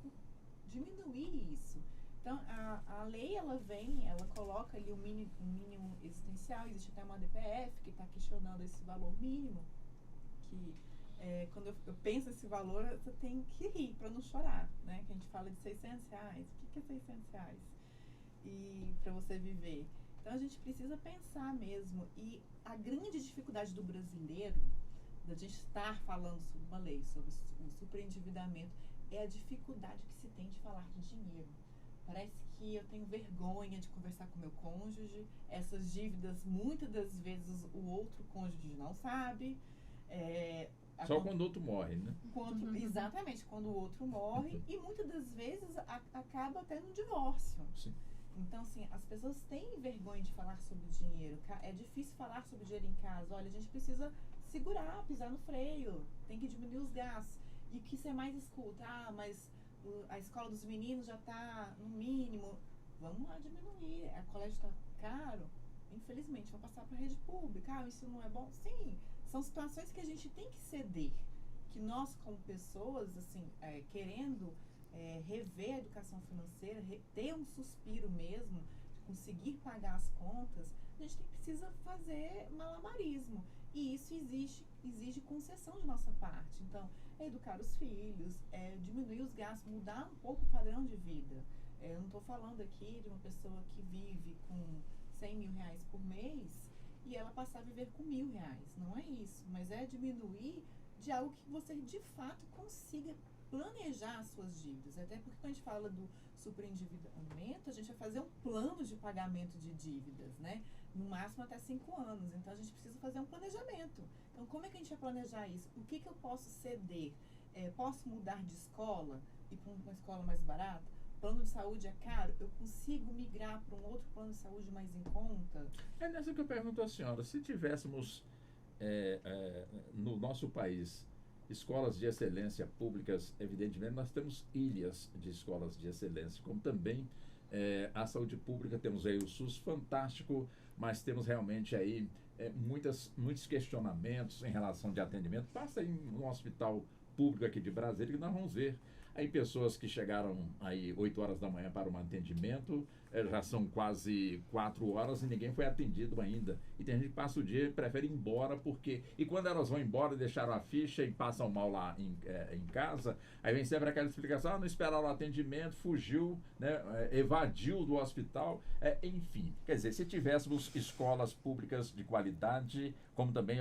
diminuir isso. Então, a lei, ela coloca ali um mínimo existencial, existe até uma DPF que está questionando esse valor mínimo, que quando eu penso esse valor, você tem que rir para não chorar, né? Que a gente fala de R$600, o que é R$600? E para você viver. Então, a gente precisa pensar mesmo, e a grande dificuldade do brasileiro, da gente estar falando sobre uma lei, sobre o superendividamento, é a dificuldade que se tem de falar de dinheiro. Parece que eu tenho vergonha de conversar com meu cônjuge, essas dívidas, muitas das vezes o outro cônjuge não sabe. Só quando o outro morre, né? Exatamente, quando o outro morre, e muitas das vezes acaba até no divórcio. Sim. Então, assim, as pessoas têm vergonha de falar sobre dinheiro. É difícil falar sobre dinheiro em casa. Olha, a gente precisa segurar, pisar no freio, tem que diminuir os gastos. E o que você mais escuta? Mas a escola dos meninos já está no mínimo. Vamos lá diminuir. O colégio está caro. Infelizmente, vão passar para a rede pública. Isso não é bom? Sim, são situações que a gente tem que ceder. Que nós, como pessoas, assim, querendo rever a educação financeira, ter um suspiro mesmo, conseguir pagar as contas, a gente precisa fazer malabarismo. E isso exige concessão de nossa parte. Então, é educar os filhos, é diminuir os gastos, mudar um pouco o padrão de vida. Eu não estou falando aqui de uma pessoa que vive com 100 mil reais por mês e ela passar a viver com 1.000 reais. Não é isso, mas é diminuir de algo que você de fato consiga planejar as suas dívidas. Até porque quando a gente fala do superendividamento, a gente vai fazer um plano de pagamento de dívidas, né? No máximo até 5 anos. Então a gente precisa fazer um planejamento. Então como é que a gente vai planejar isso? O que eu posso ceder? Posso mudar de escola e para uma escola mais barata? Plano de saúde é caro? Eu consigo migrar para um outro plano de saúde mais em conta? É nessa que eu pergunto à senhora, se tivéssemos no nosso país escolas de excelência públicas, evidentemente nós temos ilhas de escolas de excelência, como também a saúde pública, temos aí o SUS fantástico, mas temos realmente aí muitos questionamentos em relação de atendimento. Passa em um hospital público aqui de Brasília que nós vamos ver aí pessoas que chegaram aí 8 horas da manhã para um atendimento, já são quase 4 horas e ninguém foi atendido ainda. E tem gente que passa o dia e prefere ir embora porque... E quando elas vão embora, deixaram a ficha e passam mal lá em casa, aí vem sempre aquela explicação, não esperaram o atendimento, fugiu, né, evadiu do hospital. Enfim, quer dizer, se tivéssemos escolas públicas de qualidade, como também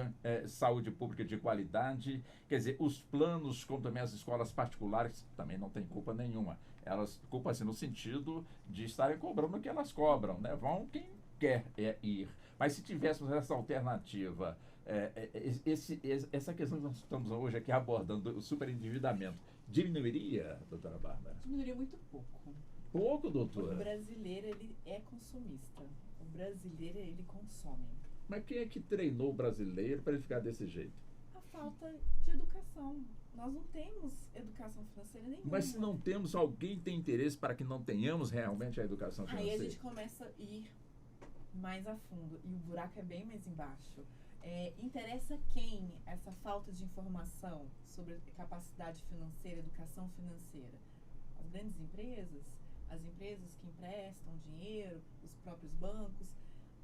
saúde pública de qualidade, quer dizer, os planos, como também as escolas particulares, também não tem culpa nenhuma. Elas culpa assim no sentido de estarem cobrando o que elas cobram, né? Vão quem quer ir. Mas se tivéssemos essa alternativa, essa questão que nós estamos hoje aqui abordando, o superendividamento, diminuiria, doutora Bárbara? Diminuiria muito pouco. Pouco, doutora? O brasileiro, ele é consumista. O brasileiro, ele consome. Mas quem é que treinou o brasileiro para ele ficar desse jeito? A falta de educação. Nós não temos educação financeira nenhuma. Mas se não temos, alguém tem interesse para que não tenhamos realmente a educação financeira? Aí a gente começa a ir mais a fundo e o buraco é bem mais embaixo. Interessa quem essa falta de informação sobre capacidade financeira, educação financeira? As grandes empresas, as empresas que emprestam dinheiro, os próprios bancos.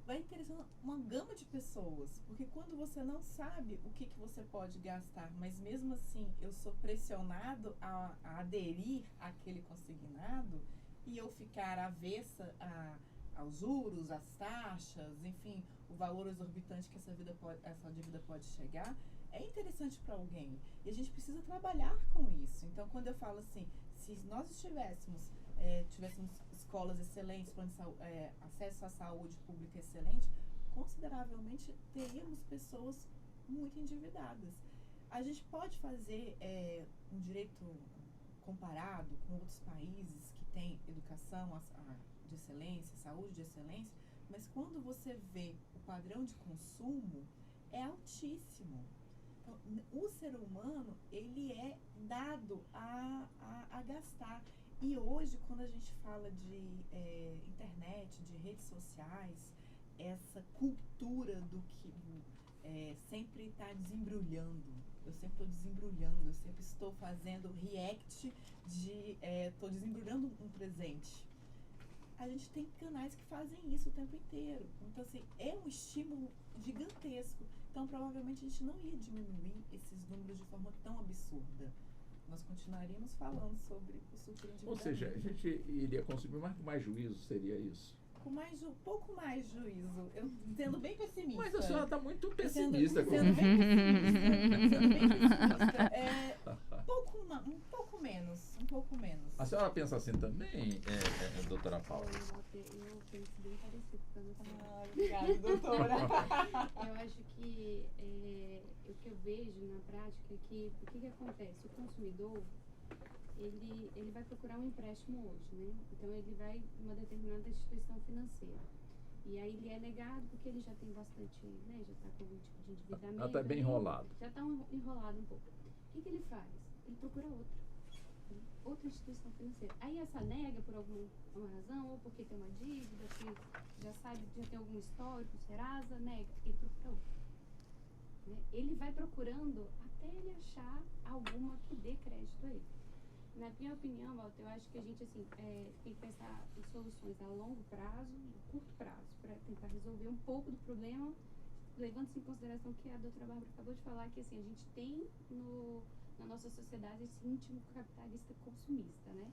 Vai interessando uma gama de pessoas, porque quando você não sabe o que você pode gastar, mas mesmo assim eu sou pressionado a aderir àquele consignado e eu ficar avessa aos juros, às taxas, enfim, o valor exorbitante que essa dívida pode chegar, é interessante para alguém. E a gente precisa trabalhar com isso. Então, quando eu falo assim, se nós tivéssemos escolas excelentes, acesso à saúde pública excelente, consideravelmente teríamos pessoas muito endividadas. A gente pode fazer um direito comparado com outros países que têm educação de excelência, saúde de excelência, mas quando você vê o padrão de consumo, é altíssimo. Então, o ser humano, ele é dado a gastar. E hoje, quando a gente fala de internet, de redes sociais, essa cultura do que sempre está desembrulhando. Eu sempre estou desembrulhando, eu sempre estou fazendo react estou desembrulhando um presente. A gente tem canais que fazem isso o tempo inteiro. Então, assim, é um estímulo gigantesco. Então, provavelmente, a gente não ia diminuir esses números de forma tão absurda. Nós continuaríamos falando sobre o superendividamento. Ou seja, a gente iria consumir mais juízo, seria isso? Com pouco mais juízo. Eu sendo bem pessimista. Mas a senhora está muito pessimista. Sendo bem pessimista. Um pouco menos. A senhora pensa assim também, doutora Paula? Eu penso bem parecido com a doutora. Obrigada, doutora. Eu acho que o que eu vejo na prática é que o que acontece? O consumidor, ele vai procurar um empréstimo hoje, né? Então ele vai em uma determinada instituição financeira. E aí ele é negado porque ele já tem bastante, né? Já está com algum tipo de endividamento. Já está bem enrolado. Já está enrolado um pouco. O que ele faz? Ele procura outra instituição financeira. Aí essa nega por alguma razão, ou porque tem uma dívida, que já tem algum histórico, Serasa, nega, ele procura outra. Né? Ele vai procurando até ele achar alguma que dê crédito a ele. Na minha opinião, Walter, eu acho que a gente assim, tem que pensar em soluções a longo prazo e curto prazo, para tentar resolver um pouco do problema, levando-se em consideração que a doutora Bárbara acabou de falar, que assim, a gente tem na nossa sociedade esse íntimo capitalista consumista, né?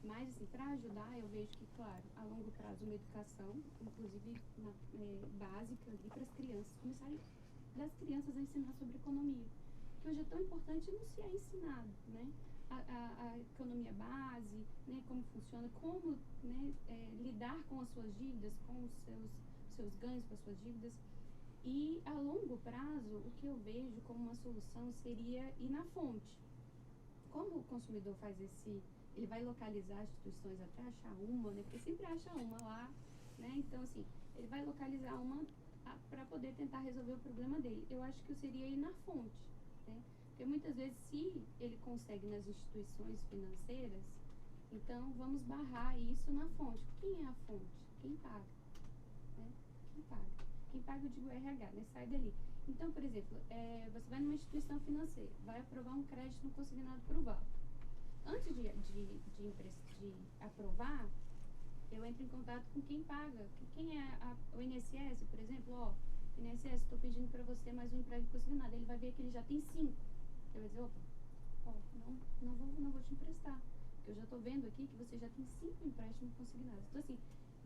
Mas, assim, para ajudar, eu vejo que, claro, a longo prazo, uma educação, inclusive básica, e para as crianças, começarem das crianças a ensinar sobre economia. Que hoje é tão importante não se é ensinado, né? A economia base, né? Como funciona, como, né? Lidar com as suas dívidas, com os seus ganhos com as suas dívidas. E, a longo prazo, o que eu vejo como uma solução seria ir na fonte. Como o consumidor faz ele vai localizar as instituições até achar uma, né? Porque sempre acha uma lá, né? Então, assim, ele vai localizar uma para poder tentar resolver o problema dele. Eu acho que seria ir na fonte, né? Porque muitas vezes, se ele consegue nas instituições financeiras, então vamos barrar isso na fonte. Quem é a fonte? Quem paga, né? Quem paga? Quem paga, eu digo RH, né? Sai dali. Então, por exemplo, você vai numa instituição financeira, vai aprovar um crédito não consignado por Walter. Antes de aprovar, eu entro em contato com quem paga. Quem é o INSS, por exemplo, INSS, estou pedindo para você mais um empréstimo consignado. Ele vai ver que ele já tem 5. Eu vou dizer, opa, não vou te emprestar. Porque eu já estou vendo aqui que você já tem 5 empréstimos consignados. Então, assim,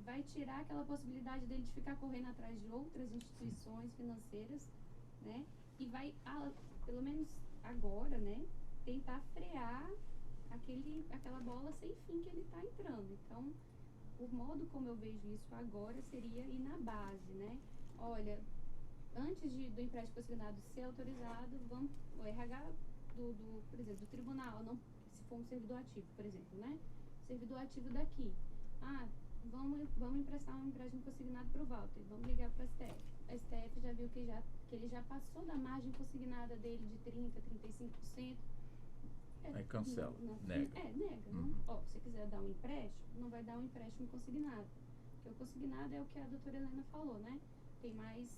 vai tirar aquela possibilidade dele de ficar correndo atrás de outras instituições financeiras, né? E vai, pelo menos agora, né, tentar frear aquela bola sem fim que ele está entrando. Então, o modo como eu vejo isso agora seria ir na base, né? Olha, antes do empréstimo consignado ser autorizado, o RH por exemplo, do tribunal, não, se for um servidor ativo, por exemplo, né? Servidor ativo daqui. Vamos emprestar um empréstimo consignado para o Walter, vamos ligar para a STF. A STF já viu que ele já passou da margem consignada dele de 30%, 35%. Aí cancela, nega. Nega. Se você quiser dar um empréstimo, não vai dar um empréstimo consignado. Porque o consignado é o que a doutora Helena falou, né? Tem mais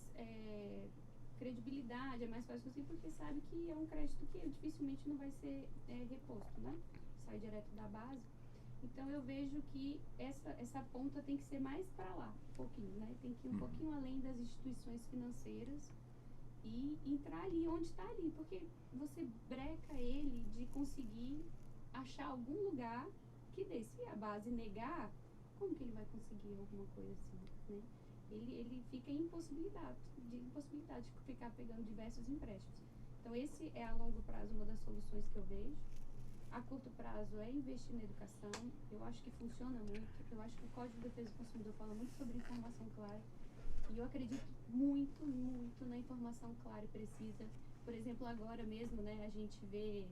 credibilidade, é mais fácil assim, porque sabe que é um crédito que dificilmente não vai ser reposto, né? Sai direto da base. Então, eu vejo que essa ponta tem que ser mais para lá, um pouquinho, né? Tem que ir um pouquinho além das instituições financeiras e entrar ali onde está ali, porque você breca ele de conseguir achar algum lugar que dê. Se a base negar, como que ele vai conseguir alguma coisa assim, né? Ele fica impossibilidade de ficar pegando diversos empréstimos. Então, esse é a longo prazo uma das soluções que eu vejo. A curto prazo é investir na educação. Eu acho que funciona muito. Eu acho que o Código de Defesa do Consumidor fala muito sobre informação clara. E eu acredito muito, muito na informação clara e precisa. Por exemplo, agora mesmo, né, a gente vai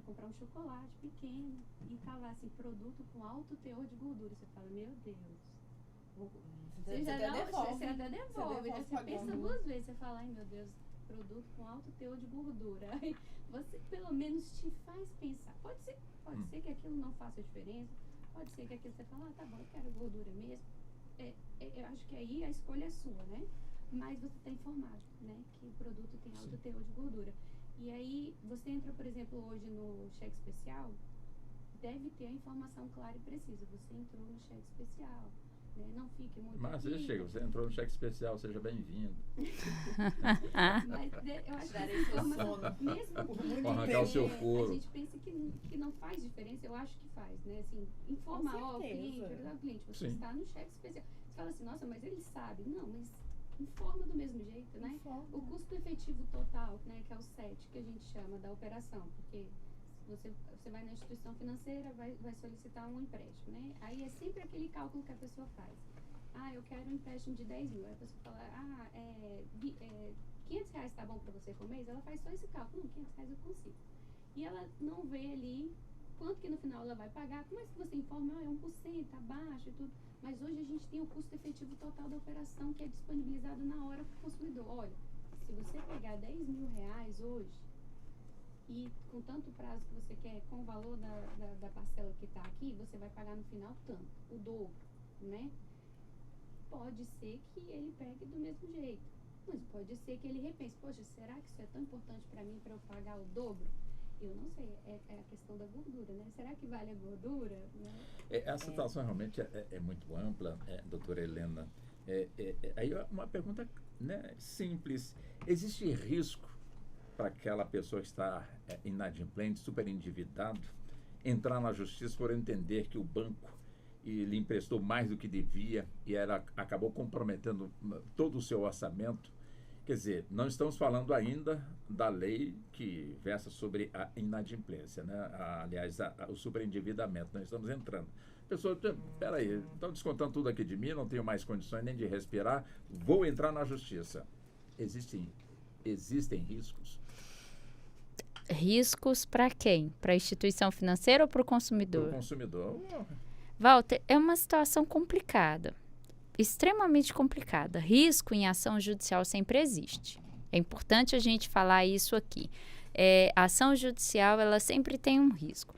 comprar um chocolate pequeno e tá lá, assim, produto com alto teor de gordura. Você fala, meu Deus. Você até devolve. Você pensa 2 vezes, você fala, ai meu Deus, produto com alto teor de gordura. Aí você pelo menos te faz pensar. Pode ser que aquilo não faça diferença, pode ser que aquilo você fala, tá bom, eu quero gordura mesmo. Eu acho que aí a escolha é sua, né? Mas você está informado, né? Que o produto tem alto teor de gordura. E aí, você entra, por exemplo, hoje no cheque especial, deve ter a informação clara e precisa. Você entrou no cheque especial, né? Não fique muito... Mas você entrou no cheque especial, seja bem-vindo. Mas eu acho que essa informação, mesmo que arrancar o seu couro, a gente pensa que não faz diferença, eu acho que faz, né? Assim, informar o cliente, você está no cheque especial. Você fala assim, nossa, mas ele sabe. Não, mas informa do mesmo jeito, né? O custo efetivo total, né, que é o CET, que a gente chama da operação, porque você vai na instituição financeira, vai solicitar um empréstimo, né? Aí é sempre aquele cálculo que a pessoa faz. Eu quero um empréstimo de 10 mil. Aí a pessoa fala, R$500 está bom para você por mês? Ela faz só esse cálculo. Não, R$500 eu consigo. E ela não vê ali quanto que no final ela vai pagar. Como é que você informa? É 1%, abaixo e tudo. Mas hoje a gente tem o custo efetivo total da operação que é disponibilizado na hora para o consumidor. Olha, se você pegar R$10 mil hoje e com tanto prazo que você quer, com o valor da parcela que está aqui, você vai pagar no final tanto, o dobro, né? Pode ser que ele pegue do mesmo jeito, mas pode ser que ele repense, poxa, será que isso é tão importante para mim para eu pagar o dobro? Eu não sei, é a questão da gordura, né? Será que vale a gordura? Né? A situação realmente é muito ampla, doutora Helena. Aí uma pergunta, né, simples. Existe risco para aquela pessoa que está inadimplente, super endividado, entrar na justiça por entender que o banco lhe emprestou mais do que devia e ela acabou comprometendo todo o seu orçamento? Quer dizer, não estamos falando ainda da lei que versa sobre a inadimplência, né? Aliás, o superendividamento. Nós estamos entrando. Pessoa, peraí, estão descontando tudo aqui de mim, não tenho mais condições nem de respirar, vou entrar na justiça. Existem riscos? Riscos para quem? Para a instituição financeira ou para o consumidor? Para o consumidor. Walter, é uma situação complicada, extremamente complicada. Risco em ação judicial sempre existe. É importante a gente falar isso aqui. A ação judicial, ela sempre tem um risco.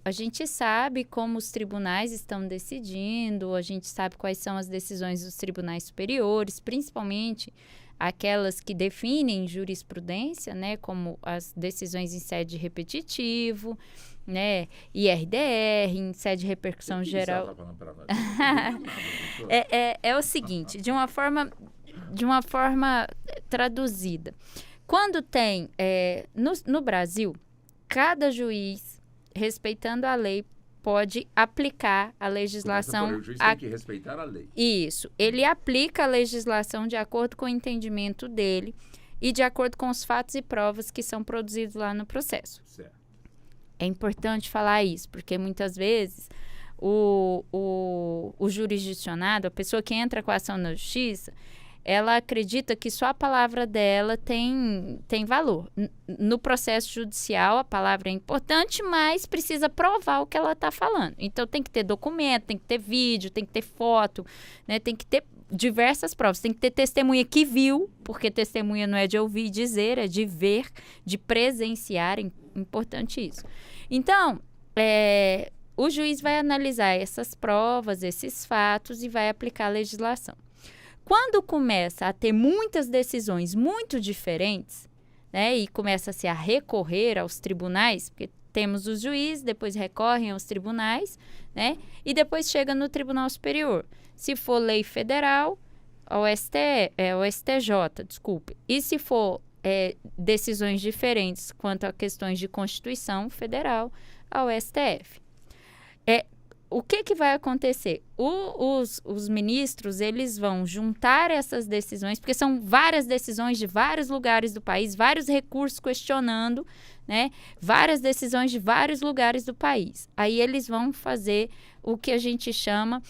A gente sabe como os tribunais estão decidindo, a gente sabe quais são as decisões dos tribunais superiores, principalmente aquelas que definem jurisprudência, né, como as decisões em sede repetitivo, né, IRDR, em sede de repercussão geral. É o seguinte, de uma forma traduzida. Quando tem, no Brasil, cada juiz, respeitando a lei, pode aplicar a legislação. O juiz tem que respeitar a lei. Isso. Ele aplica a legislação de acordo com o entendimento dele e de acordo com os fatos e provas que são produzidos lá no processo. Certo. É importante falar isso, porque muitas vezes o jurisdicionado, a pessoa que entra com a ação na justiça, ela acredita que só a palavra dela tem valor. No processo judicial, a palavra é importante, mas precisa provar o que ela está falando. Então, tem que ter documento, tem que ter vídeo, tem que ter foto, né? Tem que ter diversas provas. Tem que ter testemunha que viu, porque testemunha não é de ouvir dizer, é de ver, de presenciar. É importante isso. Então, o juiz vai analisar essas provas, esses fatos e vai aplicar a legislação. Quando começa a ter muitas decisões muito diferentes, né, e começa-se a recorrer aos tribunais, porque temos os juízes, depois recorrem aos tribunais, né, e depois chega no Tribunal Superior. Se for lei federal, ao STJ, desculpe. E se for decisões diferentes quanto a questões de Constituição Federal, ao STF. O que vai acontecer? Os ministros, eles vão juntar essas decisões, porque são várias decisões de vários lugares do país, vários recursos questionando, né? Várias decisões de vários lugares do país. Aí eles vão fazer o que a gente chama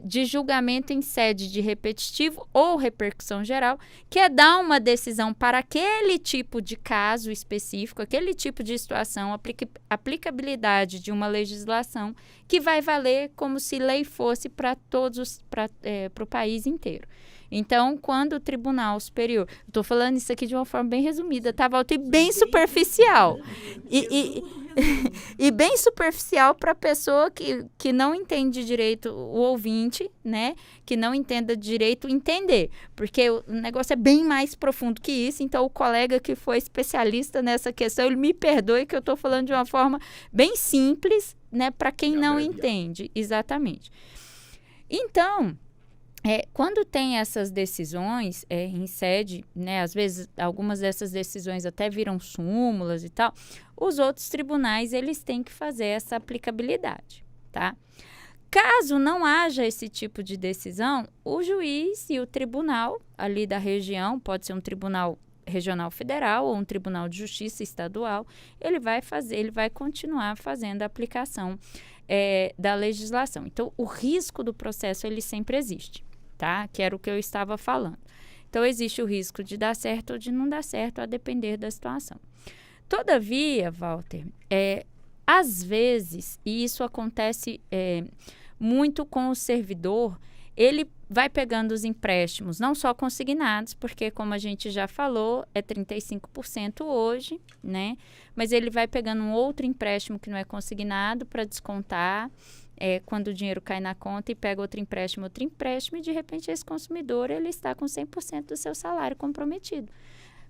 de julgamento em sede de repetitivo ou repercussão geral, que é dar uma decisão para aquele tipo de caso específico, aquele tipo de situação, aplicabilidade de uma legislação que vai valer como se lei fosse para todos, para o país inteiro. Então, quando o Tribunal Superior... Estou falando isso aqui de uma forma bem resumida, tá, Walter? Bem superficial. E bem superficial para a pessoa que não entende direito, o ouvinte, né? Que não entenda direito, entender. Porque o negócio é bem mais profundo que isso. Então, o colega que foi especialista nessa questão, ele me perdoe que eu estou falando de uma forma bem simples, né? Para quem não entende. Exatamente. Então... quando tem essas decisões em sede, né, às vezes algumas dessas decisões até viram súmulas e tal, os outros tribunais, eles têm que fazer essa aplicabilidade, tá? Caso não haja esse tipo de decisão, o juiz e o tribunal ali da região, pode ser um tribunal regional federal ou um tribunal de justiça estadual, ele vai continuar fazendo a aplicação da legislação. Então, o risco do processo, ele sempre existe. Tá? Que era o que eu estava falando. Então, existe o risco de dar certo ou de não dar certo, a depender da situação. Todavia, Walter, às vezes, e isso acontece muito com o servidor, ele vai pegando os empréstimos, não só consignados, porque, como a gente já falou, é 35% hoje, né? Mas ele vai pegando um outro empréstimo que não é consignado para descontar, quando o dinheiro cai na conta, e pega outro empréstimo, e de repente esse consumidor ele está com 100% do seu salário comprometido.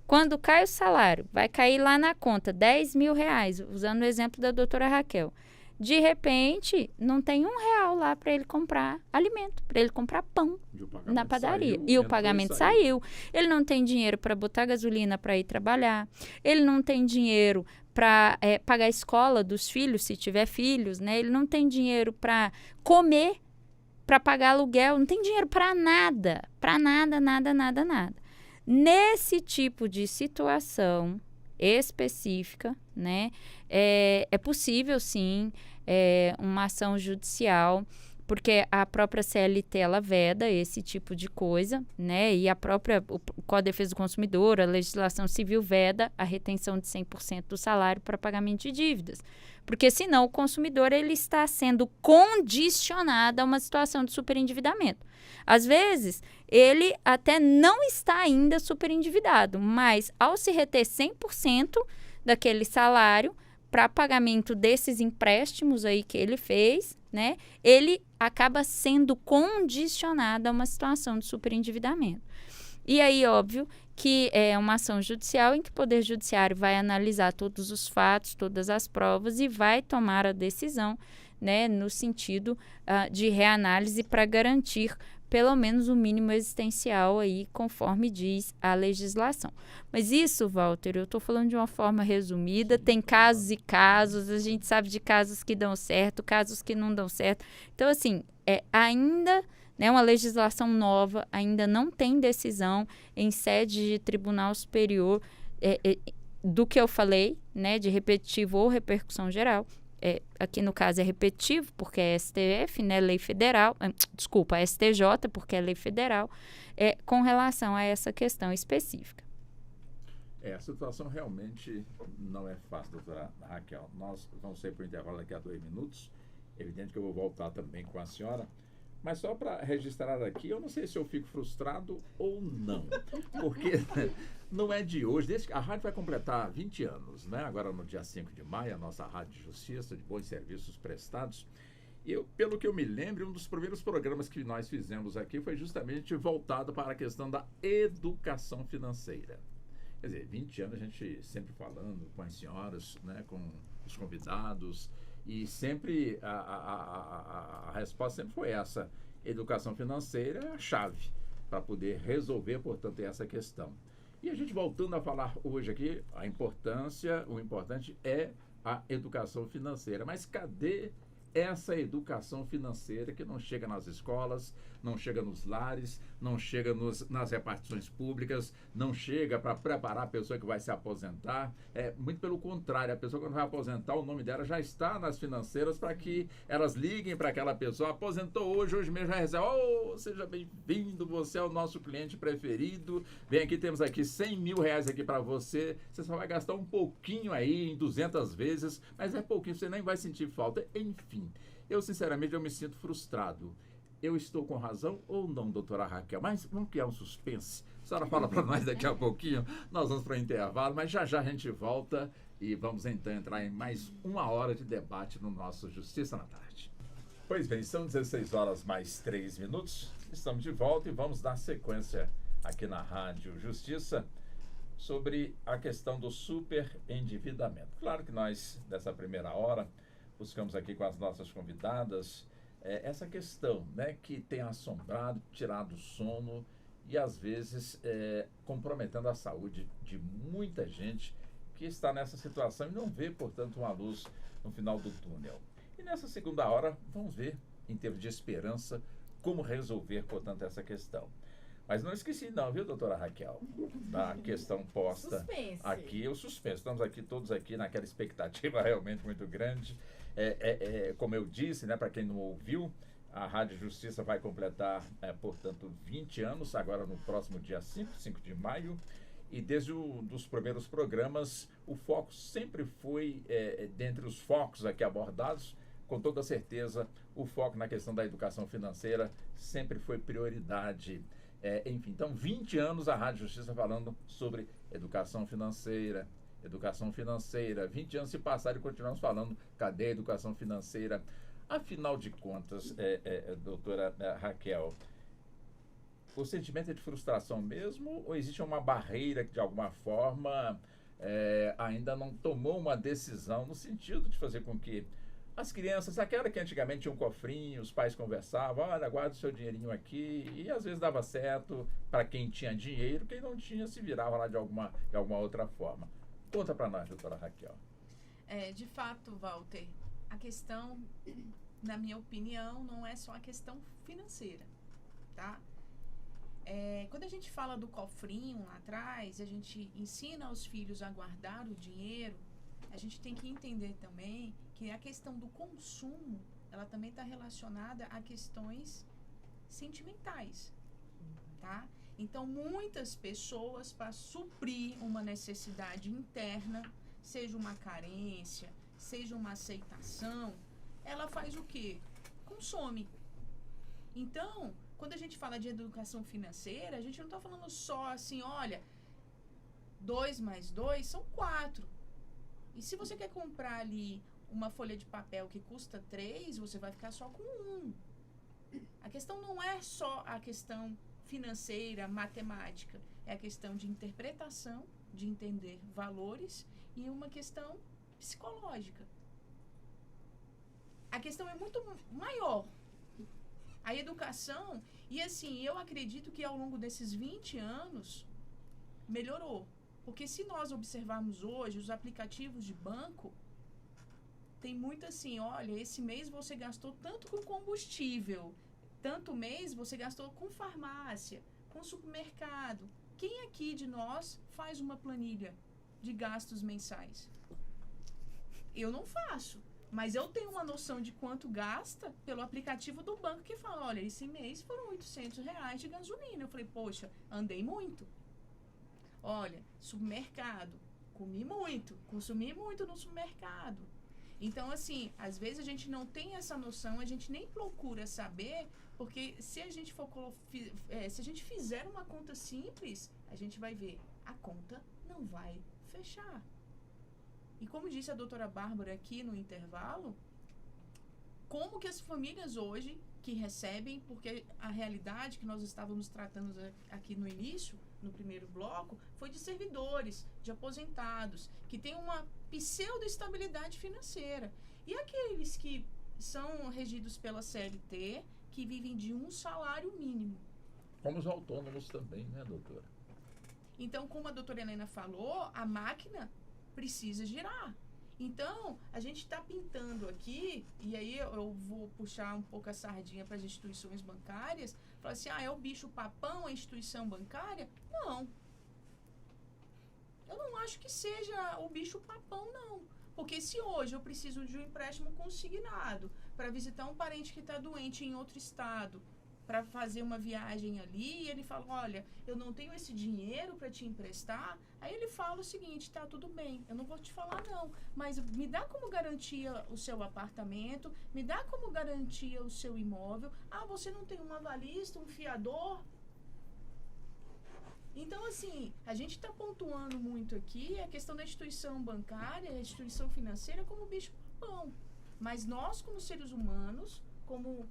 Quando cai o salário, vai cair lá na conta R$ 10.000, usando o exemplo da doutora Raquel. De repente, não tem R$ 1 lá para ele comprar alimento, para ele comprar pão na padaria. E o pagamento saiu. Ele não tem dinheiro para botar gasolina para ir trabalhar. Ele não tem dinheiro para pagar a escola dos filhos, se tiver filhos, né? Ele não tem dinheiro para comer, para pagar aluguel. Não tem dinheiro para nada. Para nada, nada, nada, nada. Nesse tipo de situação específica, né? É possível, sim, uma ação judicial, porque a própria CLT, ela veda esse tipo de coisa, né? E o Código de Defesa do Consumidor, a legislação civil veda a retenção de 100% do salário para pagamento de dívidas. Porque, senão, o consumidor ele está sendo condicionado a uma situação de superendividamento. Às vezes, ele até não está ainda superendividado, mas ao se reter 100% daquele salário para pagamento desses empréstimos aí que ele fez, né, ele acaba sendo condicionado a uma situação de superendividamento. E aí, óbvio, que é uma ação judicial em que o Poder Judiciário vai analisar todos os fatos, todas as provas e vai tomar a decisão, né, no sentido de reanálise para garantir pelo menos o mínimo existencial aí, conforme diz a legislação. Mas isso, Walter, eu estou falando de uma forma resumida, tem casos e casos, a gente sabe de casos que dão certo, casos que não dão certo. Então, assim, ainda, né, uma legislação nova, ainda não tem decisão em sede de Tribunal Superior do que eu falei, né, de repetitivo ou repercussão geral. Aqui no caso é repetitivo, porque é STF, né, lei federal, desculpa, STJ, porque é lei federal, com relação a essa questão específica. A situação realmente não é fácil, doutora Raquel. Nós vamos sair para o intervalo daqui a 2 minutos. Evidente que eu vou voltar também com a senhora. Mas só para registrar aqui, eu não sei se eu fico frustrado ou não. Porque não é de hoje. Desde que a rádio vai completar 20 anos, né? Agora no dia 5 de maio, a nossa Rádio de Justiça, de bons serviços prestados. E pelo que eu me lembro, um dos primeiros programas que nós fizemos aqui foi justamente voltado para a questão da educação financeira. Quer dizer, 20 anos a gente sempre falando com as senhoras, né, com os convidados, e sempre a resposta sempre foi essa: educação financeira é a chave para poder resolver, portanto, essa questão. E a gente voltando a falar hoje aqui, o importante é a educação financeira. Mas cadê essa educação financeira que não chega nas escolas, não chega nos lares, não chega nas repartições públicas, não chega para preparar a pessoa que vai se aposentar? Muito pelo contrário, a pessoa quando vai aposentar, o nome dela já está nas financeiras para que elas liguem para aquela pessoa: aposentou hoje mesmo já recebe, seja bem-vindo, você é o nosso cliente preferido, vem aqui, temos aqui R$100.000 aqui para você, você só vai gastar um pouquinho aí, em 200 vezes, mas é pouquinho, você nem vai sentir falta. Enfim, eu sinceramente me sinto frustrado. Eu estou com razão ou não, doutora Raquel? Mas vamos criar um suspense. A senhora fala para nós daqui a pouquinho, nós vamos para o intervalo, mas já a gente volta e vamos então entrar em mais 1 hora de debate no nosso Justiça na Tarde. Pois bem, são 16 horas mais 3 minutos, estamos de volta e vamos dar sequência aqui na Rádio Justiça sobre a questão do superendividamento. Claro que nós, dessa primeira hora, buscamos aqui com as nossas convidadas essa questão, né, que tem assombrado, tirado o sono e às vezes comprometendo a saúde de muita gente que está nessa situação e não vê, portanto, uma luz no final do túnel. E nessa segunda hora, vamos ver, em termos de esperança, como resolver, portanto, essa questão. Mas não esqueci não, viu, doutora Raquel? Da questão posta aqui, o suspense. Estamos aqui todos aqui naquela expectativa realmente muito grande. Como eu disse, né, para quem não ouviu, a Rádio Justiça vai completar, portanto, 20 anos, agora no próximo dia 5 de maio. E desde dos primeiros programas, o foco sempre foi, dentre os focos aqui abordados, com toda certeza, o foco na questão da educação financeira sempre foi prioridade. Enfim, então 20 anos a Rádio Justiça falando sobre educação financeira, 20 anos se passaram e continuamos falando, cadê a educação financeira? Afinal de contas, doutora Raquel, o sentimento é de frustração mesmo ou existe uma barreira que de alguma forma ainda não tomou uma decisão no sentido de fazer com que as crianças, aquela que antigamente tinha um cofrinho, os pais conversavam, olha, guarda o seu dinheirinho aqui, e às vezes dava certo para quem tinha dinheiro, quem não tinha se virava lá de alguma outra forma. Conta para nós, doutora Raquel. De fato, Walter, a questão, na minha opinião, não é só a questão financeira, tá? Quando a gente fala do cofrinho lá atrás, a gente ensina aos filhos a guardar o dinheiro, a gente tem que entender também que a questão do consumo, ela também está relacionada a questões sentimentais, tá? Então, muitas pessoas, para suprir uma necessidade interna, seja uma carência, seja uma aceitação, ela faz o quê? Consome. Então, quando a gente fala de educação financeira, a gente não está falando só assim, olha, 2 mais 2 são 4. E se você quer comprar ali uma folha de papel que custa 3, você vai ficar só com 1. A questão não é só a questão financeira, matemática. É a questão de interpretação, de entender valores e uma questão psicológica. A questão é muito maior. A educação, e assim, eu acredito que ao longo desses 20 anos melhorou. Porque se nós observarmos hoje os aplicativos de banco, tem muito assim, olha, esse mês você gastou tanto com combustível, tanto mês você gastou com farmácia, com supermercado. Quem aqui de nós faz uma planilha de gastos mensais? Eu não faço, mas eu tenho uma noção de quanto gasta pelo aplicativo do banco que fala, olha, esse mês foram R$800 de gasolina. Eu falei, poxa, andei muito. Olha, supermercado, comi muito, consumi muito no supermercado. Então, assim, às vezes a gente não tem essa noção, a gente nem procura saber, porque se a gente se a gente fizer uma conta simples, a gente vai ver, a conta não vai fechar. E como disse a doutora Bárbara aqui no intervalo, como que as famílias hoje que recebem, porque a realidade que nós estávamos tratando aqui no início, no primeiro bloco, foi de servidores, de aposentados, que têm uma pseudo-estabilidade financeira. E aqueles que são regidos pela CLT, que vivem de um salário mínimo. Como os autônomos também, né, doutora? Então, como a doutora Helena falou, a máquina precisa girar. Então, a gente está pintando aqui, e aí eu vou puxar um pouco a sardinha para as instituições bancárias, falar assim, é o bicho papão a instituição bancária? Não. Eu não acho que seja o bicho papão, não. Porque se hoje eu preciso de um empréstimo consignado para visitar um parente que está doente em outro estado, para fazer uma viagem ali, e ele fala, olha, eu não tenho esse dinheiro para te emprestar, aí ele fala o seguinte, tá, tudo bem, eu não vou te falar não, mas me dá como garantia o seu apartamento, me dá como garantia o seu imóvel, você não tem um avalista, um fiador? Então, assim, a gente está pontuando muito aqui a questão da instituição bancária, a instituição financeira como bicho-papão, mas nós como seres humanos, como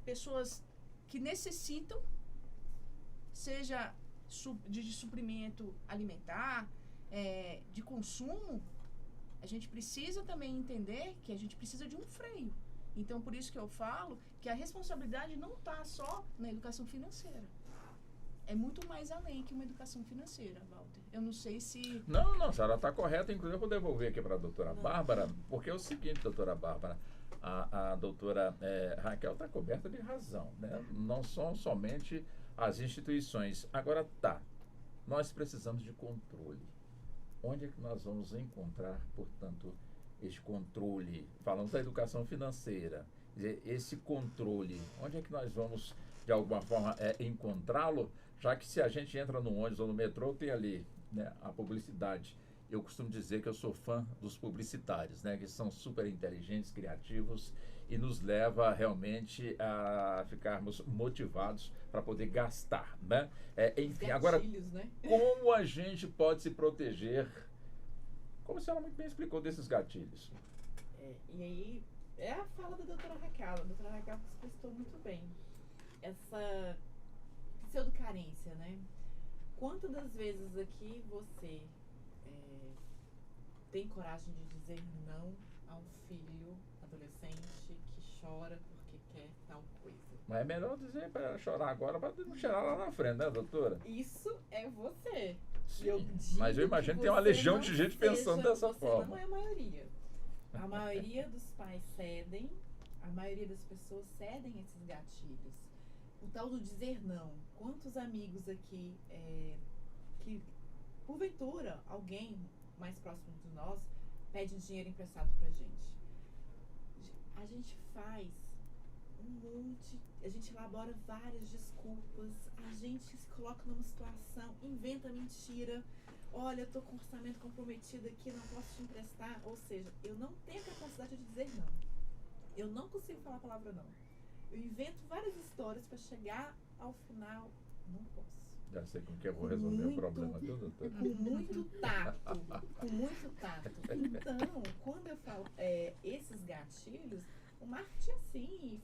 pessoas que necessitam, seja de suprimento alimentar, de consumo, a gente precisa também entender que a gente precisa de um freio. Então, por isso que eu falo que a responsabilidade não está só na educação financeira. É muito mais além que uma educação financeira, Walter. Eu não sei se... Não, a senhora está correta. Inclusive, eu vou devolver aqui para a doutora Bárbara, porque é o seguinte, doutora Bárbara, a doutora Raquel está coberta de razão, né? Não são somente as instituições. Agora, nós precisamos de controle. Onde é que nós vamos encontrar, portanto, este controle? Falamos da educação financeira. Quer dizer, esse controle, onde é que nós vamos, de alguma forma, encontrá-lo? Já que se a gente entra no ônibus ou no metrô, tem ali, né, a publicidade. Eu costumo dizer que eu sou fã dos publicitários, né, que são super inteligentes, criativos e nos leva realmente a ficarmos motivados para poder gastar, né? Enfim, gatilhos, agora, né? Como a gente pode se proteger? Como a senhora muito bem explicou desses gatilhos. E aí, é a fala da doutora Raquel. A doutora Raquel explicitou muito bem. pseudo-carência, né? Quantas das vezes aqui você tem coragem de dizer não a um filho adolescente que chora porque quer tal coisa? Mas é melhor dizer para ela chorar agora para não chorar lá na frente, né, doutora? Isso é você. Sim, mas eu imagino que tem uma legião de gente pensando dessa forma. Não é a maioria. A maioria dos pais cedem, a maioria das pessoas cedem esses gatilhos. O tal do dizer não. Quantos amigos aqui que, porventura, alguém mais próximo de nós pede dinheiro emprestado pra gente? A gente faz um monte, a gente elabora várias desculpas, a gente se coloca numa situação, inventa mentira. Olha, eu tô com orçamento comprometido aqui, não posso te emprestar. Ou seja, eu não tenho a capacidade de dizer não. Eu não consigo falar a palavra não. Eu invento várias histórias para chegar ao final, não posso. Já sei como que eu vou resolver o problema, viu, doutor? Com muito tato, com muito tato. Então, quando eu falo esses gatilhos, o marketing assim,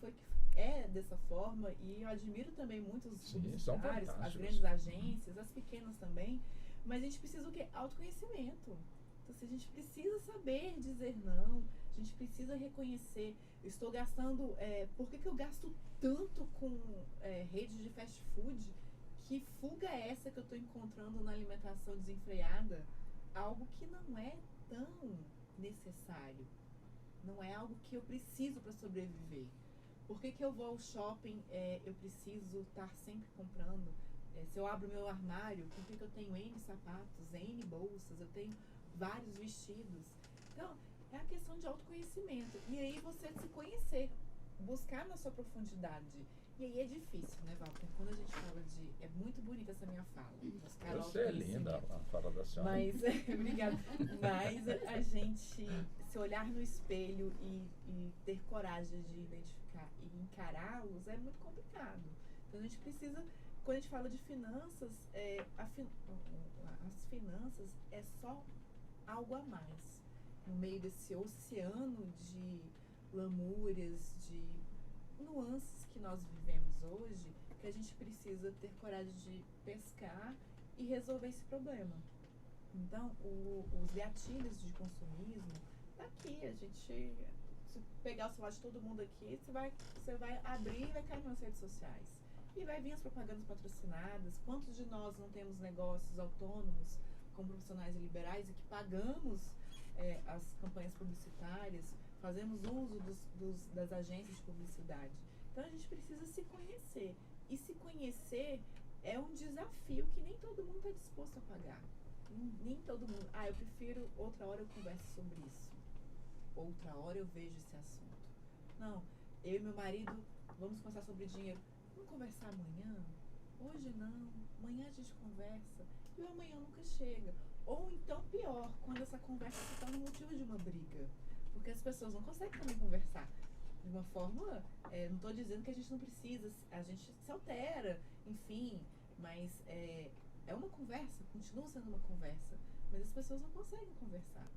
é dessa forma, e eu admiro também muito os publicitários, as grandes agências, as pequenas também, mas a gente precisa o quê? Autoconhecimento. Então, se a gente precisa saber dizer não, a gente precisa reconhecer, eu estou gastando, por que eu gasto tanto com redes de fast food? Que fuga é essa que eu estou encontrando na alimentação desenfreada? Algo que não é tão necessário. Não é algo que eu preciso para sobreviver. Por que eu vou ao shopping, eu preciso estar sempre comprando? Se eu abro meu armário, por que eu tenho N sapatos, N bolsas, eu tenho vários vestidos? Então, é a questão de autoconhecimento. E aí você se conhecer, buscar na sua profundidade. E aí é difícil, né, Walter? Quando a gente fala de... É muito bonita essa minha fala. Você é linda a fala da senhora. Mas, obrigada. Mas a gente se olhar no espelho e ter coragem de identificar e encará-los é muito complicado. Então a gente precisa... Quando a gente fala de finanças, as finanças é só algo a mais. No meio desse oceano de lamúrias, de nuances que nós vivemos hoje, que a gente precisa ter coragem de pescar e resolver esse problema. Então, os gatilhos de consumismo, tá aqui, a gente, se pegar o celular de todo mundo aqui, você vai abrir e vai cair nas redes sociais. E vai vir as propagandas patrocinadas. Quantos de nós não temos negócios autônomos, como profissionais liberais, e que pagamos as campanhas publicitárias, fazemos uso das agências de publicidade. Então a gente precisa se conhecer. E se conhecer é um desafio que nem todo mundo está disposto a pagar. Nem todo mundo. Eu prefiro, outra hora eu converso sobre isso. Outra hora eu vejo esse assunto. Não, eu e meu marido vamos conversar sobre dinheiro. Vamos conversar amanhã? Hoje não. Amanhã a gente conversa. E o amanhã nunca chega. Ou então, pior, quando essa conversa se torna motivo de uma briga. Porque as pessoas não conseguem também conversar de uma forma... não estou dizendo que a gente não precisa, a gente se altera, enfim. Mas é uma conversa, continua sendo uma conversa. Mas as pessoas não conseguem conversar.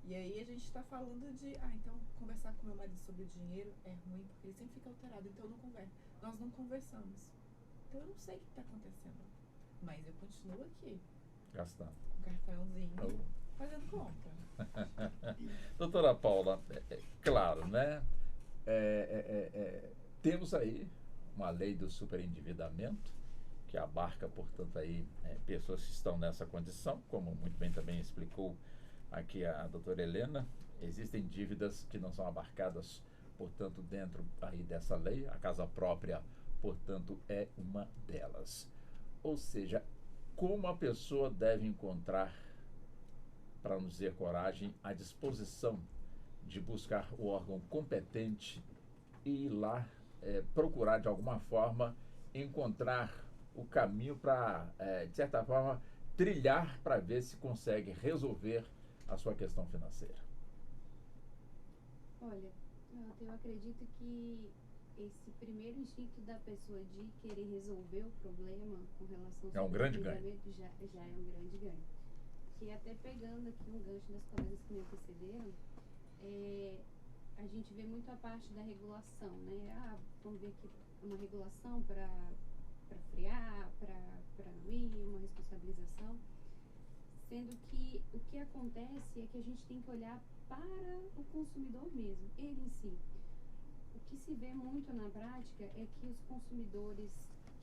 E aí a gente está falando de... então conversar com meu marido sobre o dinheiro é ruim, porque ele sempre fica alterado. Então eu não converso. Nós não conversamos. Então eu não sei o que está acontecendo. Mas eu continuo aqui. Gastando. Com cartãozinho, fazendo compra. Doutora Paula, claro, né? Temos aí uma lei do superendividamento, que abarca, portanto, aí, pessoas que estão nessa condição, como muito bem também explicou aqui a doutora Helena. Existem dívidas que não são abarcadas, portanto, dentro aí dessa lei. A casa própria, portanto, é uma delas. Ou seja, como a pessoa deve encontrar, para nos dizer coragem, a disposição de buscar o órgão competente e ir lá procurar, de alguma forma, encontrar o caminho para, de certa forma, trilhar para ver se consegue resolver a sua questão financeira? Olha, eu acredito que esse primeiro instinto da pessoa de querer resolver o problema com relação ao endividamento já é um grande ganho. Que até pegando aqui um gancho das colegas que me antecederam, a gente vê muito a parte da regulação, né? Vamos ver aqui uma regulação para frear, para não ir, uma responsabilização. Sendo que o que acontece é que a gente tem que olhar para o consumidor mesmo, ele em si. O que se vê muito na prática é que os consumidores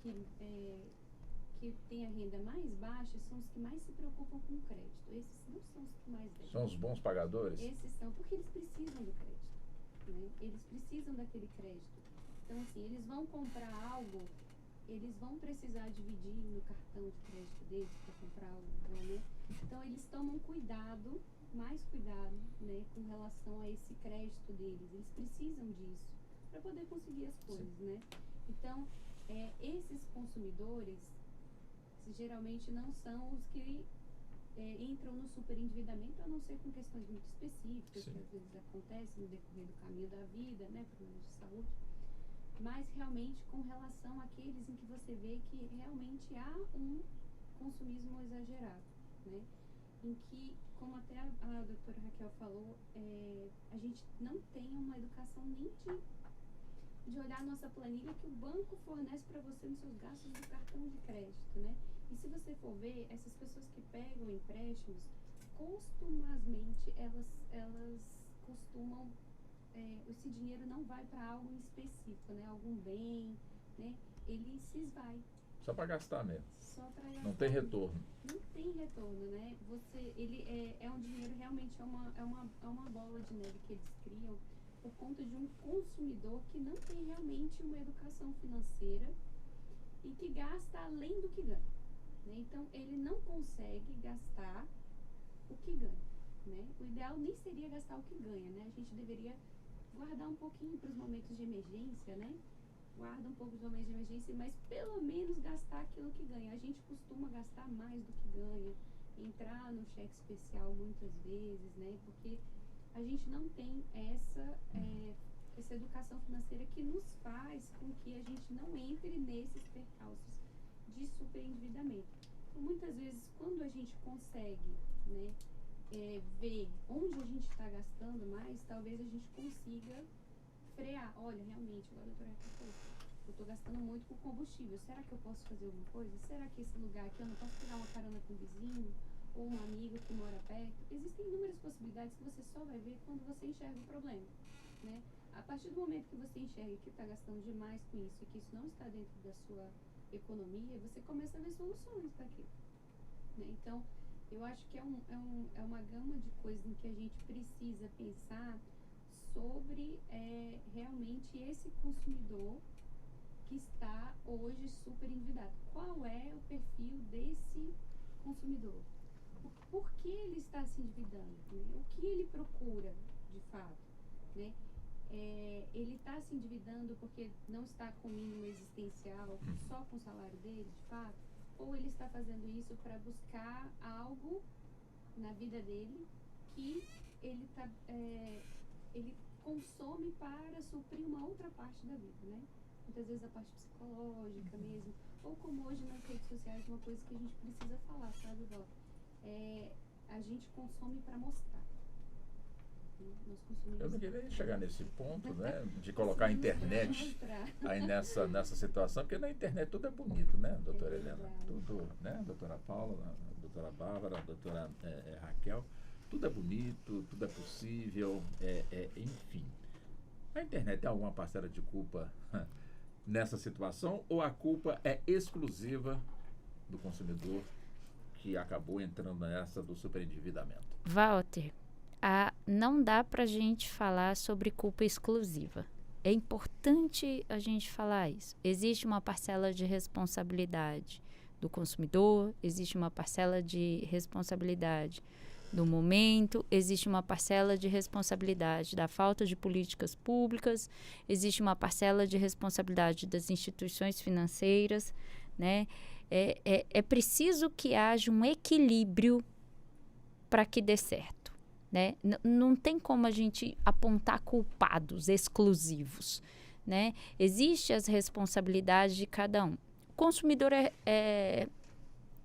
que têm a renda mais baixa são os que mais se preocupam com o crédito. Esses não são os que mais devem. São os bons pagadores? Esses são, porque eles precisam do crédito, né? Eles precisam daquele crédito. Então, assim, eles vão comprar algo, eles vão precisar dividir no cartão de crédito deles para comprar algo, né? Então, eles tomam cuidado, mais cuidado, né, com relação a esse crédito deles. Eles precisam disso para poder conseguir as coisas, Sim. né? Então, esses consumidores geralmente não são os que entram no superendividamento, a não ser com questões muito específicas, Sim. que às vezes acontecem no decorrer do caminho da vida, né, problemas de saúde, mas realmente com relação àqueles em que você vê que realmente há um consumismo exagerado, né, em que, como até a doutora Raquel falou, a gente não tem uma educação nem de olhar a nossa planilha que o banco fornece para você nos seus gastos do cartão de crédito, né? E se você for ver, essas pessoas que pegam empréstimos, costumazmente, elas costumam, esse dinheiro não vai para algo em específico, né? Algum bem, né? Ele se esvai. Só para gastar mesmo. Só para gastar. Não tem retorno. Não tem retorno, né? Ele é um dinheiro, realmente é uma bola de neve que eles criam por conta de um consumidor que não tem realmente uma educação financeira e que gasta além do que ganha, né? Então, ele não consegue gastar o que ganha, né? O ideal nem seria gastar o que ganha, né? A gente deveria guardar um pouquinho para os momentos de emergência, né? Guarda um pouco dos momentos de emergência, mas pelo menos gastar aquilo que ganha. A gente costuma gastar mais do que ganha, entrar no cheque especial muitas vezes, né? Porque a gente não tem essa educação financeira que nos faz com que a gente não entre nesses percalços de superendividamento. Então, muitas vezes, quando a gente consegue, né, ver onde a gente está gastando mais, talvez a gente consiga frear. Olha, realmente, agora a doutora falou, eu estou gastando muito com combustível. Será que eu posso fazer alguma coisa? Será que esse lugar aqui eu não posso pegar uma carona com o vizinho? Ou um amigo que mora perto? Existem inúmeras possibilidades que você só vai ver quando você enxerga o problema, né? A partir do momento que você enxerga que está gastando demais com isso e que isso não está dentro da sua economia, você começa a ver soluções para aquilo, né? Então, eu acho que é uma gama de coisas em que a gente precisa pensar sobre realmente esse consumidor que está hoje super endividado. Qual é o perfil desse consumidor? Por que ele está se endividando? Né? O que ele procura, de fato? Né? Ele está se endividando porque não está com mínimo existencial, só com o salário dele, de fato? Ou ele está fazendo isso para buscar algo na vida dele que ele consome para suprir uma outra parte da vida, né? Muitas vezes a parte psicológica mesmo, ou como hoje nas redes sociais, uma coisa que a gente precisa falar, sabe, Val? A gente consome para mostrar. Nós consumimos. Eu não queria chegar nesse ponto, né, de colocar a internet aí nessa situação, porque na internet tudo é bonito, né, doutora Helena? Tudo, né, doutora Paula, doutora Bárbara, doutora Raquel, tudo é bonito, tudo é possível, enfim. A internet tem alguma parcela de culpa nessa situação ou a culpa é exclusiva do consumidor que acabou entrando nessa do superendividamento? Walter, não dá para a gente falar sobre culpa exclusiva. É importante a gente falar isso. Existe uma parcela de responsabilidade do consumidor, existe uma parcela de responsabilidade do momento, existe uma parcela de responsabilidade da falta de políticas públicas, existe uma parcela de responsabilidade das instituições financeiras, né? É preciso que haja um equilíbrio para que dê certo, né? Não tem como a gente apontar culpados exclusivos, né? Existem as responsabilidades de cada um. O consumidor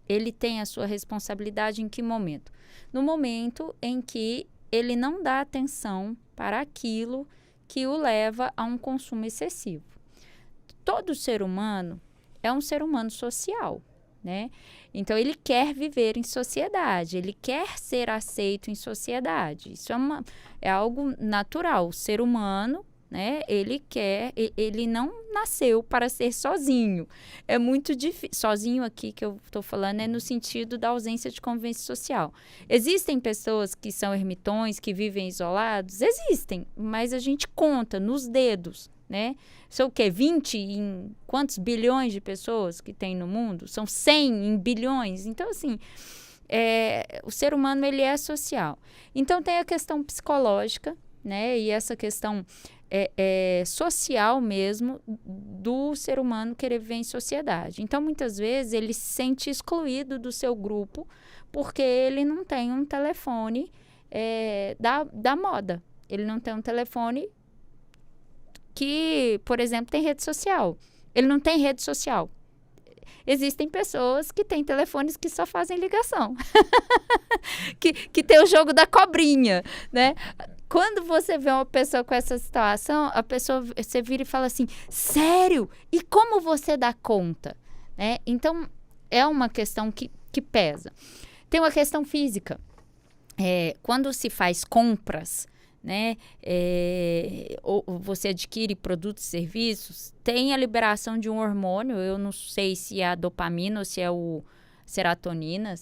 ele tem a sua responsabilidade em que momento? No momento em que ele não dá atenção para aquilo que o leva a um consumo excessivo. Todo ser humano, é um ser humano social, né? Então, ele quer viver em sociedade, ele quer ser aceito em sociedade. Isso é algo natural. O ser humano, né? Ele não nasceu para ser sozinho. É muito difícil. Sozinho aqui que eu estou falando é no sentido da ausência de convivência social. Existem pessoas que são ermitões, que vivem isolados? Existem, mas a gente conta nos dedos, né? São o quê? 20 em quantos bilhões de pessoas que tem no mundo? São 100 em bilhões. Então, assim, o ser humano, ele é social. Então, tem a questão psicológica, né? E essa questão social mesmo do ser humano querer viver em sociedade. Então, muitas vezes, ele se sente excluído do seu grupo porque ele não tem um telefone da moda. Ele não tem um telefone que, por exemplo, tem rede social. Ele não tem rede social. Existem pessoas que têm telefones que só fazem ligação. que tem o jogo da cobrinha, né? Quando você vê uma pessoa com essa situação, você vira e fala assim, sério? E como você dá conta? Né? Então, é uma questão que pesa. Tem uma questão física. Quando se faz compras, né, ou você adquire produtos e serviços, tem a liberação de um hormônio, eu não sei se é a dopamina ou se é o serotonina,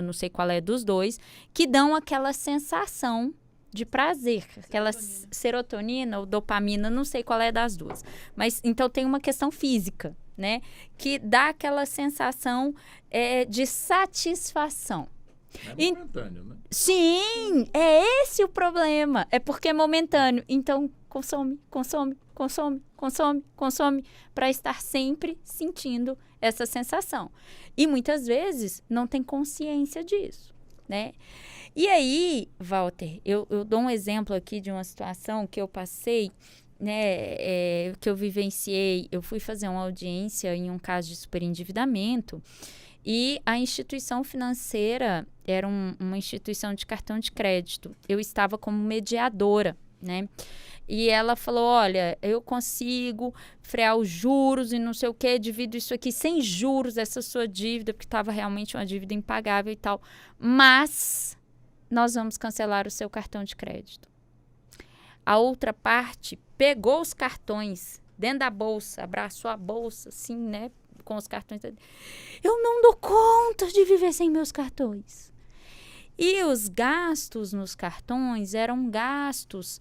não sei qual é dos dois, que dão aquela sensação de prazer, aquela serotonina ou dopamina, não sei qual é das duas. Mas, então, tem uma questão física, né, que dá aquela sensação de satisfação. É momentâneo, né? Sim, é esse o problema. É porque é momentâneo. Então, consome para estar sempre sentindo essa sensação. E muitas vezes não tem consciência disso, né? E aí, Walter, eu dou um exemplo aqui de uma situação que eu passei, né, que eu vivenciei. Eu fui fazer uma audiência em um caso de superendividamento. E a instituição financeira era uma instituição de cartão de crédito. Eu estava como mediadora, né? E ela falou, olha, eu consigo frear os juros e não sei o quê, divido isso aqui sem juros, essa sua dívida, porque estava realmente uma dívida impagável e tal. Mas nós vamos cancelar o seu cartão de crédito. A outra parte pegou os cartões dentro da bolsa, abraçou a bolsa, assim, né? Com os cartões. Eu não dou conta de viver sem meus cartões. E os gastos nos cartões eram gastos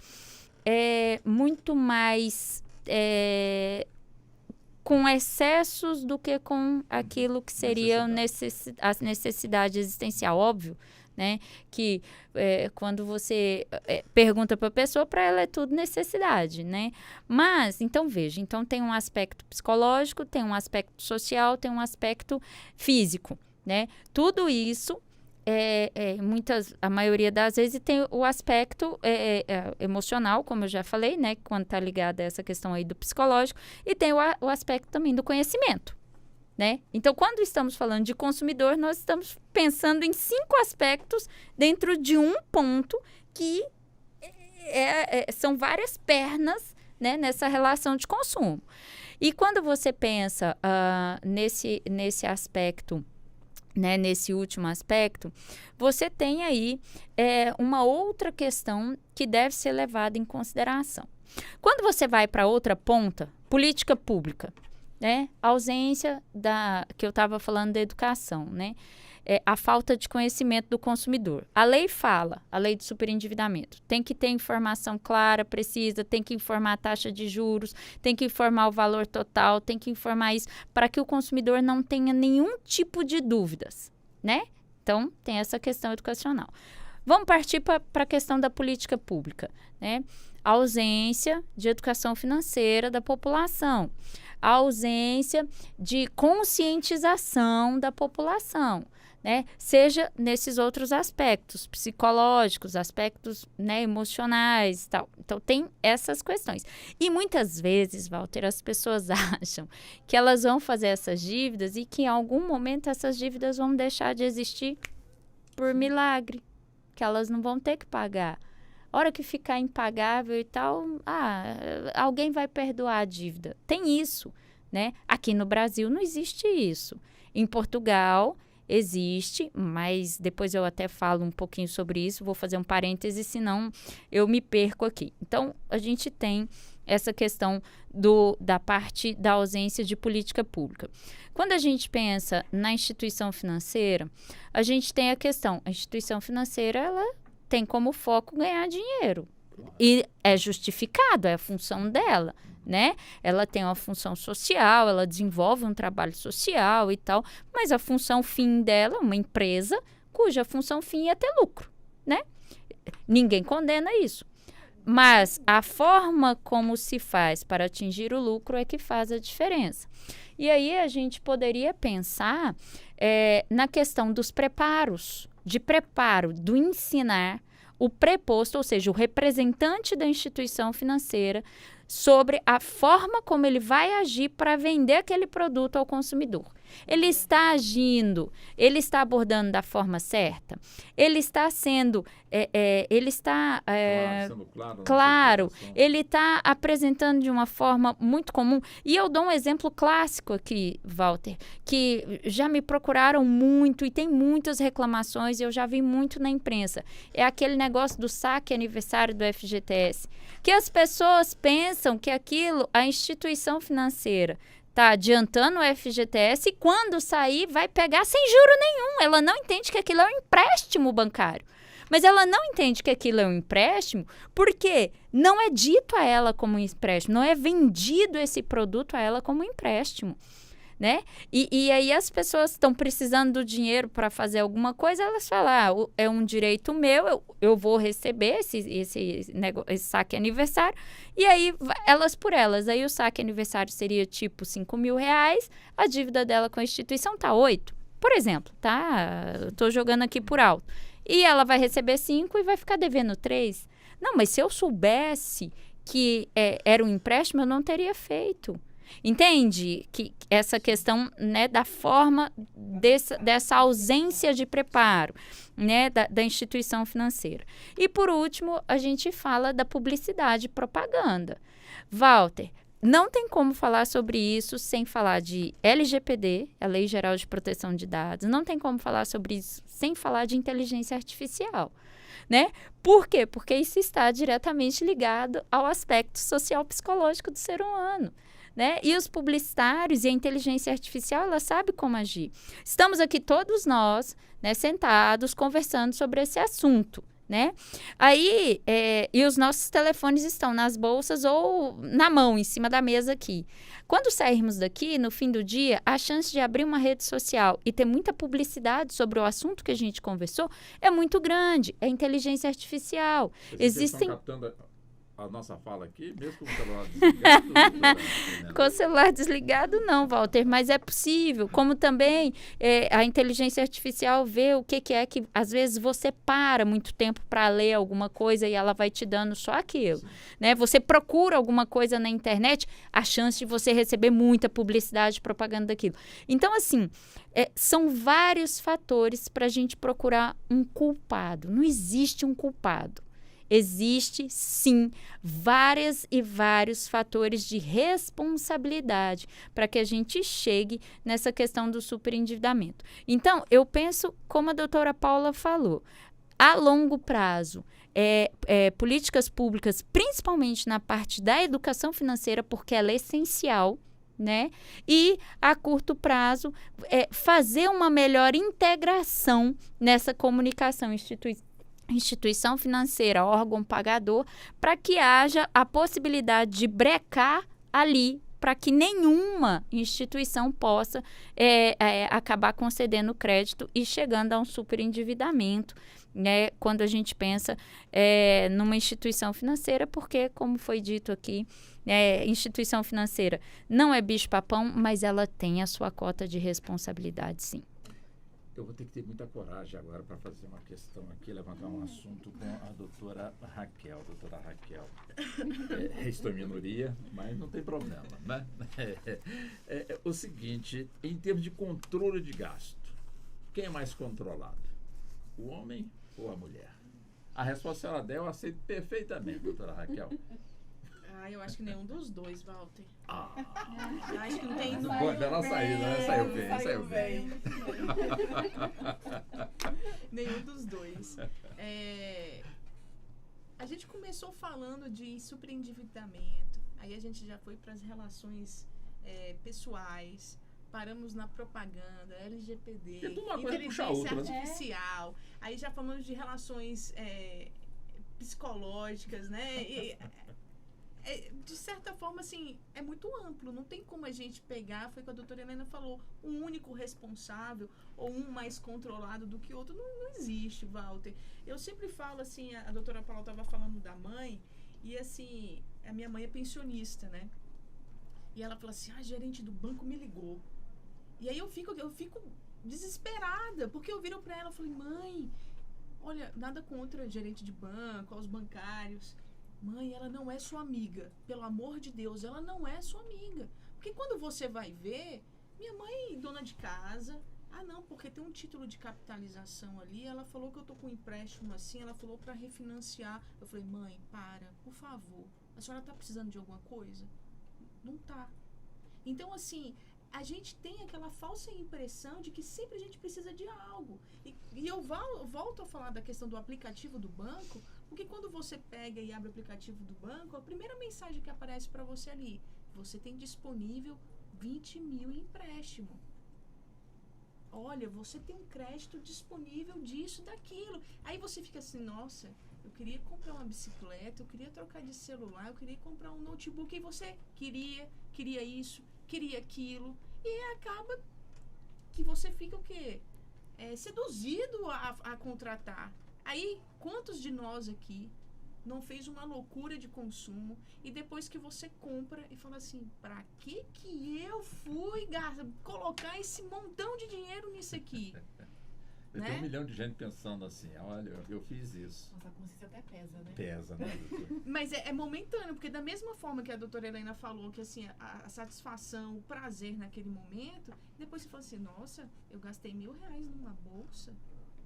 muito mais com excessos do que com aquilo que seria a necessidade existencial. Óbvio, né? Que quando você pergunta para a pessoa, para ela é tudo necessidade, né? Mas, então veja, então tem um aspecto psicológico, tem um aspecto social, tem um aspecto físico, né? Tudo isso, a maioria das vezes tem o aspecto emocional, como eu já falei, né? Quando está ligado a essa questão aí do psicológico, e tem o aspecto também do conhecimento. Né? Então, quando estamos falando de consumidor, nós estamos pensando em 5 aspectos dentro de um ponto que são várias pernas, né, nessa relação de consumo. E quando você pensa nesse aspecto, né, nesse último aspecto, você tem aí uma outra questão que deve ser levada em consideração. Quando você vai para outra ponta, política pública, né? A ausência que eu estava falando da educação, né? A falta de conhecimento do consumidor. A lei fala, a lei de superendividamento, tem que ter informação clara, precisa, tem que informar a taxa de juros, tem que informar o valor total, tem que informar isso para que o consumidor não tenha nenhum tipo de dúvidas, né? Então, tem essa questão educacional. Vamos partir para a questão da política pública, né? A ausência de educação financeira da população, a ausência de conscientização da população, né? Seja nesses outros aspectos psicológicos, aspectos, né, emocionais e tal. Então, tem essas questões. E muitas vezes, Walter, as pessoas acham que elas vão fazer essas dívidas e que em algum momento essas dívidas vão deixar de existir por milagre, que elas não vão ter que pagar. A hora que ficar impagável e tal, alguém vai perdoar a dívida. Tem isso, né? Aqui no Brasil não existe isso. Em Portugal existe, mas depois eu até falo um pouquinho sobre isso, vou fazer um parêntese, senão eu me perco aqui. Então, a gente tem essa questão da parte da ausência de política pública. Quando a gente pensa na instituição financeira, a gente tem a questão, a instituição financeira, ela tem como foco ganhar dinheiro. E é justificado, é a função dela, né? Ela tem uma função social, ela desenvolve um trabalho social e tal, mas a função fim dela é uma empresa cuja função fim é ter lucro, né? Ninguém condena isso. Mas a forma como se faz para atingir o lucro é que faz a diferença. E aí a gente poderia pensar na questão dos preparos, de preparo, do ensinar o preposto, ou seja, o representante da instituição financeira, sobre a forma como ele vai agir para vender aquele produto ao consumidor. Ele está agindo, ele está abordando da forma certa, ele está sendo, claro, ele está apresentando de uma forma muito comum. E eu dou um exemplo clássico aqui, Walter, que já me procuraram muito e tem muitas reclamações, eu já vi muito na imprensa. É aquele negócio do saque aniversário do FGTS, que as pessoas pensam que aquilo, a instituição financeira, está adiantando o FGTS e quando sair vai pegar sem juro nenhum. Ela não entende que aquilo é um empréstimo bancário. Mas ela não entende que aquilo é um empréstimo porque não é dito a ela como um empréstimo, não é vendido esse produto a ela como um empréstimo, né? E aí as pessoas estão precisando do dinheiro para fazer alguma coisa, elas falam, é um direito meu, eu vou receber esse saque aniversário, e aí elas por elas. Aí o saque aniversário seria tipo R$5.000, a dívida dela com a instituição tá 8, por exemplo, tá? Eu tô jogando aqui por alto. E ela vai receber 5 e vai ficar devendo 3. Não, mas se eu soubesse que era um empréstimo, eu não teria feito. Entende? Que essa questão, né, da forma dessa ausência de preparo, né, da instituição financeira. E, por último, a gente fala da publicidade e propaganda. Walter, não tem como falar sobre isso sem falar de LGPD, a Lei Geral de Proteção de Dados. Não tem como falar sobre isso sem falar de inteligência artificial, né? Por quê? Porque isso está diretamente ligado ao aspecto social-psicológico do ser humano, né? E os publicitários e a inteligência artificial, ela sabe como agir. Estamos aqui todos nós, né, sentados, conversando sobre esse assunto, né? Aí, e os nossos telefones estão nas bolsas ou na mão, em cima da mesa aqui. Quando sairmos daqui, no fim do dia, a chance de abrir uma rede social e ter muita publicidade sobre o assunto que a gente conversou é muito grande. É inteligência artificial. Existem... A nossa fala aqui, mesmo com o celular desligado? Com o celular desligado, não, Walter, mas é possível. Como também a inteligência artificial vê o que é que, às vezes, você para muito tempo para ler alguma coisa e ela vai te dando só aquilo, né? Você procura alguma coisa na internet, a chance de você receber muita publicidade, propaganda daquilo. Então, assim, são vários fatores para a gente procurar um culpado. Não existe um culpado. Existe, sim, vários fatores de responsabilidade para que a gente chegue nessa questão do superendividamento. Então, eu penso, como a doutora Paula falou, a longo prazo, políticas públicas, principalmente na parte da educação financeira, porque ela é essencial, né? E a curto prazo, fazer uma melhor integração nessa comunicação instituição financeira, órgão pagador, para que haja a possibilidade de brecar ali, para que nenhuma instituição possa acabar concedendo crédito e chegando a um superendividamento, né, quando a gente pensa numa instituição financeira, porque, como foi dito aqui, instituição financeira não é bicho-papão, mas ela tem a sua cota de responsabilidade, sim. Eu vou ter que ter muita coragem agora para fazer uma questão aqui, levantar um assunto com a doutora Raquel. Doutora Raquel, estou em minoria, mas não tem problema, né? O seguinte, em termos de controle de gasto, quem é mais controlado? O homem ou a mulher? A resposta ela deu, eu aceito perfeitamente, doutora Raquel. Ah, eu acho que nenhum dos dois, Walter. Ah, Eu acho que não tem... boa, bela saída, né? Saiu bem. Nenhum dos dois. A gente começou falando de superendividamento, aí a gente já foi para as relações pessoais, paramos na propaganda, LGPD, Porque tudo uma coisa puxa a inteligência outra, né? artificial, aí já falamos de relações psicológicas, né? De certa forma, assim, é muito amplo. Não tem como a gente pegar, foi o que a doutora Helena falou, um único responsável ou um mais controlado do que o outro. Não existe, Walter. Eu sempre falo, assim, a doutora Paula estava falando da mãe, e assim, a minha mãe é pensionista, né? E ela fala assim, gerente do banco me ligou. E aí eu fico desesperada, porque eu viro para ela e falei, mãe, olha, nada contra gerente de banco, aos bancários. Mãe, ela não é sua amiga. Pelo amor de Deus, ela não é sua amiga. Porque quando você vai ver, minha mãe, dona de casa, não, porque tem um título de capitalização ali, ela falou que eu tô com um empréstimo assim, ela falou para refinanciar. Eu falei, mãe, por favor. A senhora tá precisando de alguma coisa? Não tá. Então, assim, a gente tem aquela falsa impressão de que sempre a gente precisa de algo. E eu volto a falar da questão do aplicativo do banco, porque quando você pega e abre o aplicativo do banco, a primeira mensagem que aparece para você ali, você tem disponível 20 mil em empréstimo. Olha, você tem um crédito disponível disso, daquilo. Aí você fica assim, nossa, eu queria comprar uma bicicleta, eu queria trocar de celular, eu queria comprar um notebook, e você queria isso, queria aquilo, e acaba que você fica o quê? Seduzido a contratar. Aí, quantos de nós aqui não fez uma loucura de consumo e depois que você compra e fala assim, pra que eu fui colocar esse montão de dinheiro nisso aqui? Tem 1 milhão de gente pensando assim, olha, eu fiz isso. Nossa, a consciência até pesa, né? Pesa, né, doutor? Mas é momentâneo, porque da mesma forma que a doutora Helena falou, que assim, a satisfação, o prazer naquele momento, depois você fala assim, nossa, eu gastei R$1.000 numa bolsa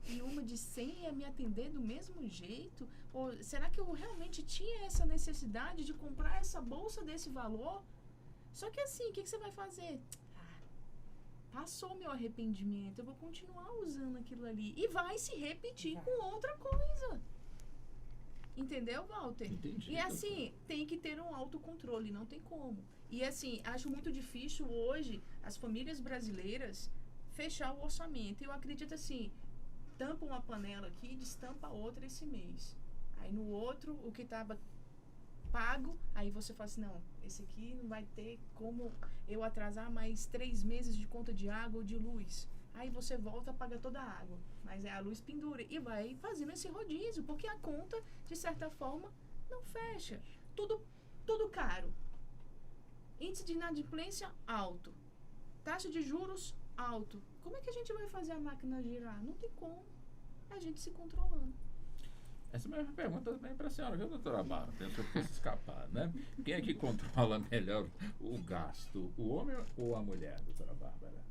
e uma de 100 ia me atender do mesmo jeito? Ou será que eu realmente tinha essa necessidade de comprar essa bolsa desse valor? Só que assim, o que você vai fazer? Passou meu arrependimento, eu vou continuar usando aquilo ali. E vai se repetir com outra coisa. Entendeu, Walter? Entendi. E assim, tem que ter um autocontrole, não tem como. E assim, acho muito difícil hoje as famílias brasileiras fechar o orçamento. Eu acredito assim, tampa uma panela aqui, destampa outra esse mês. Aí no outro, o que estava pago, aí você fala assim, não, esse aqui não vai ter como eu atrasar mais 3 meses de conta de água ou de luz. Aí você volta, paga toda a água, mas a luz pendura e vai fazendo esse rodízio, porque a conta, de certa forma, não fecha. Tudo caro. Índice de inadimplência alto. Taxa de juros alto. Como é que a gente vai fazer a máquina girar? Não tem como. A gente se controlando. Essa é a minha pergunta também para a senhora, viu, doutora Bárbara? Pensou que fosse escapar, né? Quem é que controla melhor o gasto, o homem ou a mulher, doutora Bárbara?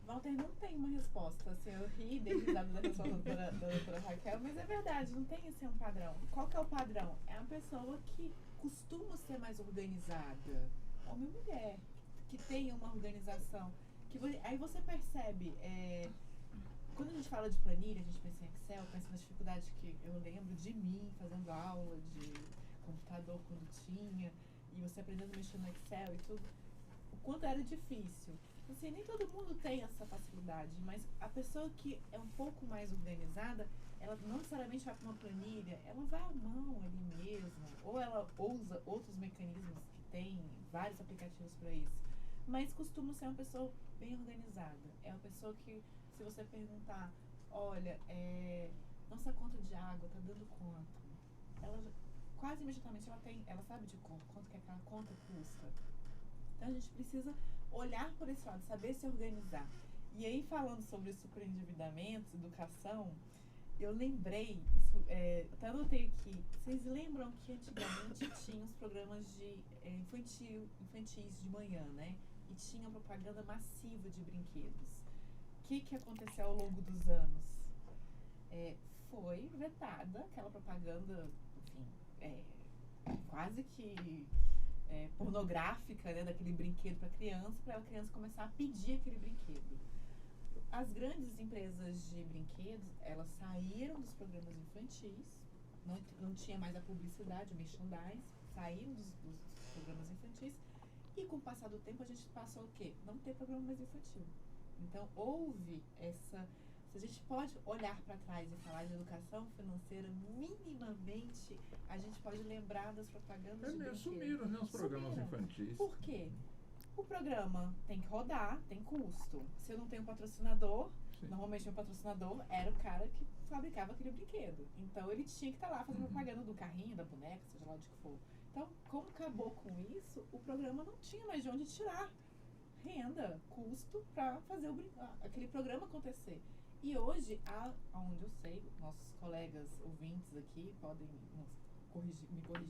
Walter, não tem uma resposta. Assim, eu ri dele risada da resposta da doutora Raquel, mas é verdade, não tem assim um padrão. Qual que é o padrão? É uma pessoa que costuma ser mais organizada, homem ou mulher, que tem uma organização. Aí você percebe, quando a gente fala de planilha, a gente pensa em Excel, pensa nas dificuldades que eu lembro de mim fazendo aula de computador quando tinha, e você aprendendo a mexer no Excel e tudo, o quanto era difícil. Assim, nem todo mundo tem essa facilidade, mas a pessoa que é um pouco mais organizada, ela não necessariamente vai para uma planilha, ela vai à mão ali mesmo, ou ela usa outros mecanismos que tem vários aplicativos para isso, mas costuma ser uma pessoa bem organizada. É uma pessoa que, se você perguntar, olha, nossa conta de água tá dando quanto? Ela quase imediatamente ela sabe de quanto que aquela conta custa. Então a gente precisa olhar por esse lado, saber se organizar. E aí, falando sobre superendividamento, educação, eu lembrei, até anotei aqui, vocês lembram que antigamente tinha os programas de infantis de manhã, né? E tinha propaganda massiva de brinquedos. O que aconteceu ao longo dos anos? Foi vetada aquela propaganda, enfim, quase que pornográfica, né, daquele brinquedo para a criança começar a pedir aquele brinquedo. As grandes empresas de brinquedos, elas saíram dos programas infantis, não tinha mais a publicidade, o merchandising, saíram dos programas infantis, e com o passar do tempo a gente passou o quê? Não ter programa mais infantil. Então houve essa... Se a gente pode olhar para trás e falar de educação financeira, minimamente a gente pode lembrar das propagandas de brinquedos. Sumiram, né, os programas infantis. Por quê? O programa tem que rodar, tem custo. Se eu não tenho um patrocinador, Sim. normalmente meu patrocinador era o cara que fabricava aquele brinquedo. Então ele tinha que estar lá fazendo propaganda do carrinho, da boneca, seja lá onde que for. Então, como acabou com isso, o programa não tinha mais de onde tirar renda, custo para fazer aquele programa acontecer. E hoje, onde eu sei, nossos colegas ouvintes aqui podem me corrigir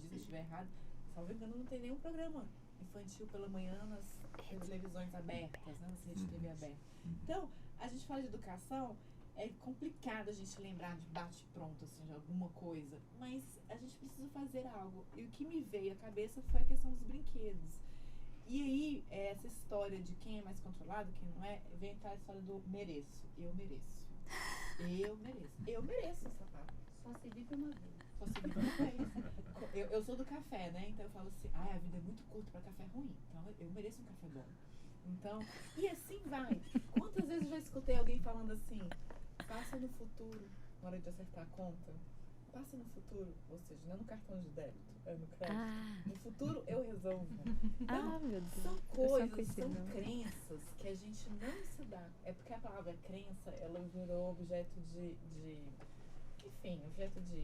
se eu estiver errado, salvo engano, não tem nenhum programa infantil pela manhã nas televisões abertas, né, nas redes de TV aberta. Então, a gente fala de educação, é complicado a gente lembrar de bate-pronto, assim, de alguma coisa, mas a gente precisa fazer algo. E o que me veio à cabeça foi a questão dos brinquedos. E aí, essa história de quem é mais controlado, quem não é, vem entrar a história do mereço. Eu mereço. Eu mereço. Eu mereço essa palavra. Só se vive uma vez. Só se vive uma vez. Eu sou do café, né? Então eu falo assim, a vida é muito curta para café ruim. Então eu mereço um café bom. Então, e assim vai. Quantas vezes eu já escutei alguém falando assim, passa no futuro, na hora de acertar a conta, passa no futuro, ou seja, não é no cartão de débito, é no crédito. No futuro eu resolvo. Então, Meu Deus. são coisas, são crenças que a gente não se dá. É porque a palavra crença, ela virou objeto de enfim, objeto de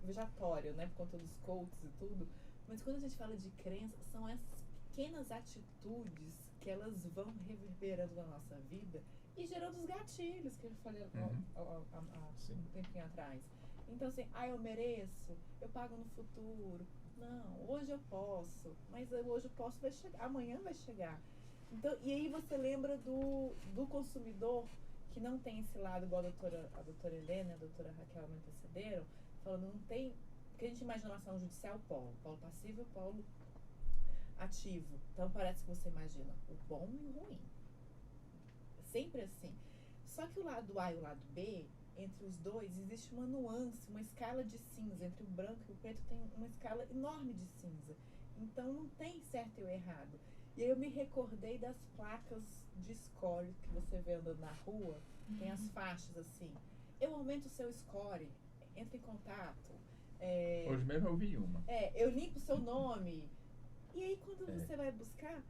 vejatório, né, por conta dos coaches e tudo. Mas quando a gente fala de crença, são essas pequenas atitudes que elas vão reverberando na nossa vida e gerando os gatilhos que eu falei um tempinho atrás. Então assim, eu mereço, eu pago no futuro. Não, hoje eu posso, mas hoje eu posso, vai chegar, amanhã vai chegar. Então, e aí você lembra do consumidor que não tem esse lado, igual a doutora Helena e a doutora Raquel me antecederam, falando, não tem, porque a gente imagina uma ação judicial polo passivo e polo ativo. Então parece que você imagina o bom e o ruim. Sempre assim. Só que o lado A e o lado B, entre os dois, existe uma nuance, uma escala de cinza. Entre o branco e o preto tem uma escala enorme de cinza. Então não tem certo e o errado. E aí eu me recordei das placas de score que você vê andando na rua. Tem as faixas assim. Eu aumento o seu score, entre em contato. Hoje mesmo eu vi uma. Eu limpo o seu nome. E aí quando você vai buscar...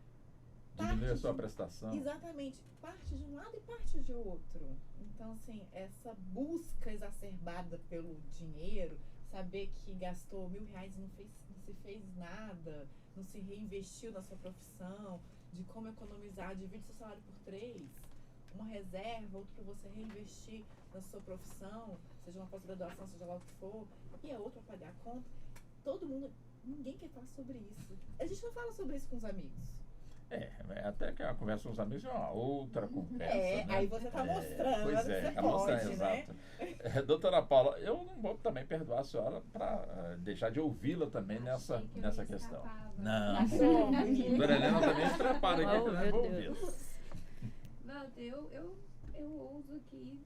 Diminui a sua prestação. Exatamente. Parte de um lado e parte de outro. Então, assim, essa busca exacerbada pelo dinheiro, saber que gastou R$1.000 e não se fez nada, não se reinvestiu na sua profissão, de como economizar, divide seu salário por 3, uma reserva, outra para você reinvestir na sua profissão, seja uma pós-graduação, seja lá o que for, e a outra para pagar a conta. Todo mundo, ninguém quer falar sobre isso. A gente não fala sobre isso com os amigos. Até que a conversa com os amigos é uma outra conversa. Né? Aí você está mostrando. Pois você tá pode, mostrando, né? exato. Doutora Paula, eu não vou também perdoar a senhora para deixar de ouvi-la também nessa questão. Não, doutora Helena também se prepara aqui que nós vamos ouvi-la. Walter, eu ouso aqui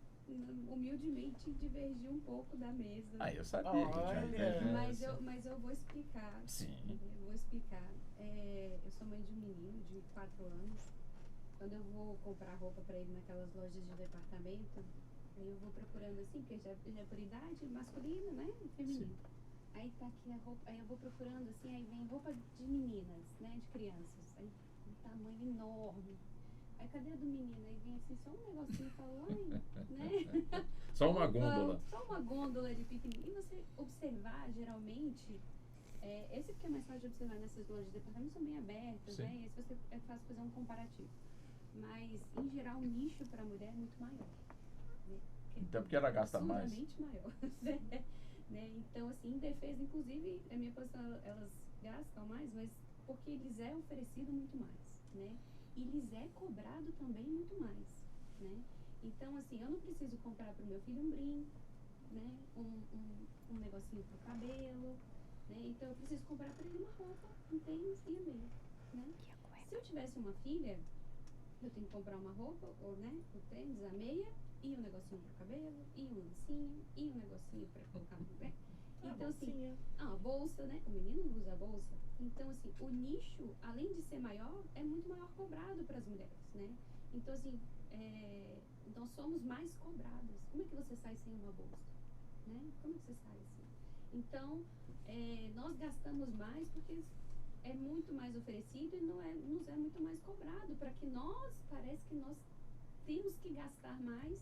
humildemente divergir um pouco da mesa. Eu sabia que tinha Mas eu vou explicar. Sim. Eu vou explicar. Eu sou mãe de um menino de 4 anos. Quando eu vou comprar roupa para ele naquelas lojas de departamento, aí eu vou procurando assim, porque já é por idade masculina, né? E feminina. Sim. Aí tá aqui a roupa, aí eu vou procurando assim, aí vem roupa de meninas, né? De crianças. Aí um tamanho enorme. Aí cadê a do menino? Aí vem assim, só um negocinho e fala, né? Só uma gôndola. Só uma gôndola de pequenininho. E você observar, geralmente, esse porque é mais fácil de observar nessas lojas de departamento, são bem abertas, Sim. né? E esse você é fácil fazer um comparativo. Mas, em geral, o nicho para a mulher é muito maior. Né? Então, porque ela gasta mais. Absurdamente maior. Né? Então, assim, em defesa, inclusive, a minha posição, elas gastam mais, mas porque lhes é oferecido muito mais, né? E lhes é cobrado também muito mais, né? Então, assim, eu não preciso comprar para o meu filho um brinco, né? Um negocinho pro cabelo, né? Então eu preciso comprar para ele uma roupa, um tênis e a meia, né? Se eu tivesse uma filha, eu tenho que comprar uma roupa, ou, né, o tênis, a meia, e um negocinho pro cabelo, e um lancinho, e um negocinho para colocar no pé. Então, assim, a bolsa, né? O menino não usa a bolsa. Então, assim, o nicho, além de ser maior, é muito maior cobrado para as mulheres, né? Então, assim, nós somos mais cobradas. Como é que você sai sem uma bolsa? Né? Como é que você sai assim? Então, nós gastamos mais porque é muito mais oferecido e nos é muito mais cobrado, para que parece que nós temos que gastar mais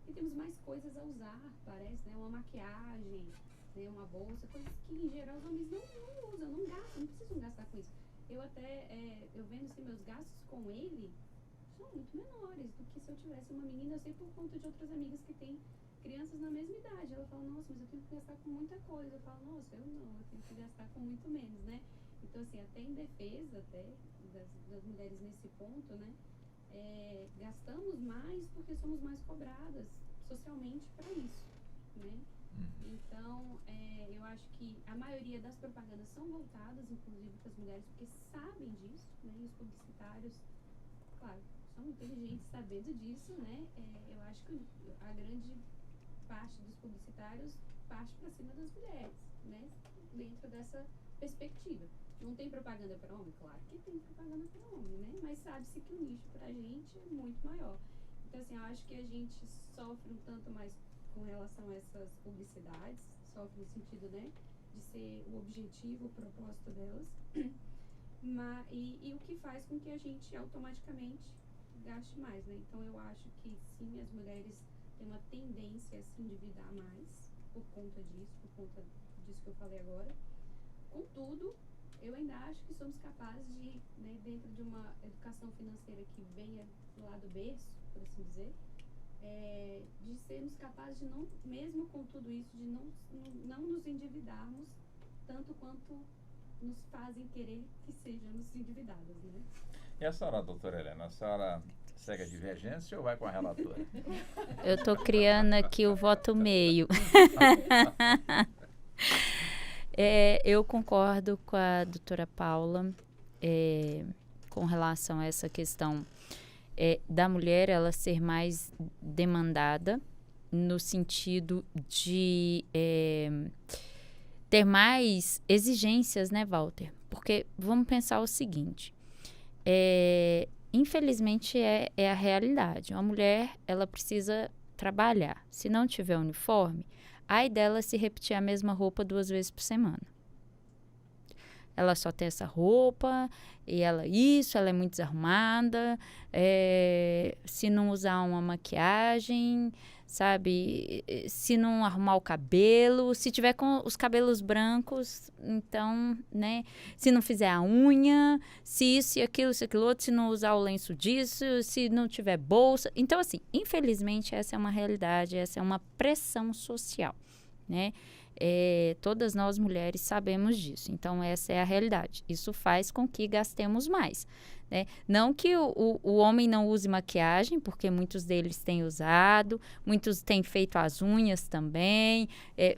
e temos mais coisas a usar, parece, né? Uma maquiagem, né? Uma bolsa, coisas que em geral os homens não usam, não gastam, não precisam gastar com isso. Eu até, eu vendo assim, meus gastos com ele são muito menores do que se eu tivesse uma menina. Eu sei por conta de outras amigas que têm crianças na mesma idade. Ela fala, nossa, mas eu tenho que gastar com muita coisa. Eu falo, nossa, eu tenho que gastar com muito menos, né? Então, assim, até em defesa das mulheres nesse ponto, né? Gastamos mais porque somos mais cobradas socialmente para isso, né? Então, eu acho que a maioria das propagandas são voltadas, inclusive, para as mulheres, porque sabem disso, né? E os publicitários, claro, são inteligentes sabendo disso, né? Eu acho que a grande parte dos publicitários parte para cima das mulheres, né? Dentro dessa perspectiva. Não tem propaganda para homem? Claro que tem propaganda para homem, né? Mas sabe-se que o nicho para a gente é muito maior. Então, assim, eu acho que a gente sofre um tanto mais com relação a essas publicidades, sofre no sentido, né, de ser o objetivo, o propósito delas, e o que faz com que a gente automaticamente gaste mais, né? Então, eu acho que, sim, as mulheres têm uma tendência a se endividar mais por conta disso que eu falei agora. Contudo, eu ainda acho que somos capazes de, né, dentro de uma educação financeira que venha lá do berço, por assim dizer, de sermos capazes de não, mesmo com tudo isso, de não nos endividarmos tanto quanto nos fazem querer que sejamos endividadas, né? E a senhora, doutora Helena, a senhora segue a divergência ou vai com a relatora? Eu estou criando aqui o voto meio. Eu concordo com a doutora Paula com relação a essa questão da mulher ela ser mais demandada no sentido de ter mais exigências, né, Walter? Porque vamos pensar o seguinte, infelizmente é a realidade. Uma mulher, ela precisa trabalhar. Se não tiver uniforme, ai dela se repetir a mesma roupa 2 vezes por semana. Ela só tem essa roupa, e ela é muito desarrumada, se não usar uma maquiagem, sabe, se não arrumar o cabelo, se tiver com os cabelos brancos, então, né, se não fizer a unha, se isso e aquilo, outro, se não usar o lenço disso, se não tiver bolsa. Então, assim, infelizmente, essa é uma realidade, essa é uma pressão social, né? Todas nós mulheres sabemos disso, então essa é a realidade. Isso faz com que gastemos mais, né? Não que o homem não use maquiagem, porque muitos deles têm usado, muitos têm feito as unhas também,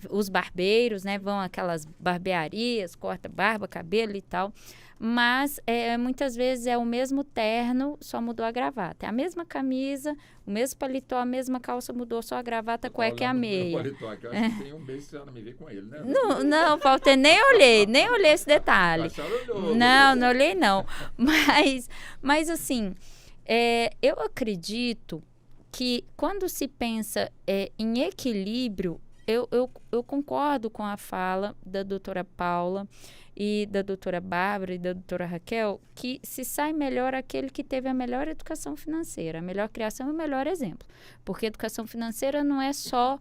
os barbeiros, né, vão àquelas barbearias, corta barba, cabelo e tal, mas muitas vezes é o mesmo terno, só mudou a gravata, é a mesma camisa, o mesmo paletó, a mesma calça, mudou só a gravata, a cueca e a meia. Paletó, que eu acho que tem um mês que você não me vê com ele, né? Não, Walter, nem olhei esse detalhe. Não olhei não. Mas assim, eu acredito que quando se pensa em equilíbrio, eu concordo com a fala da doutora Paula e da doutora Bárbara e da doutora Raquel, que se sai melhor aquele que teve a melhor educação financeira, a melhor criação e o melhor exemplo. Porque educação financeira não é só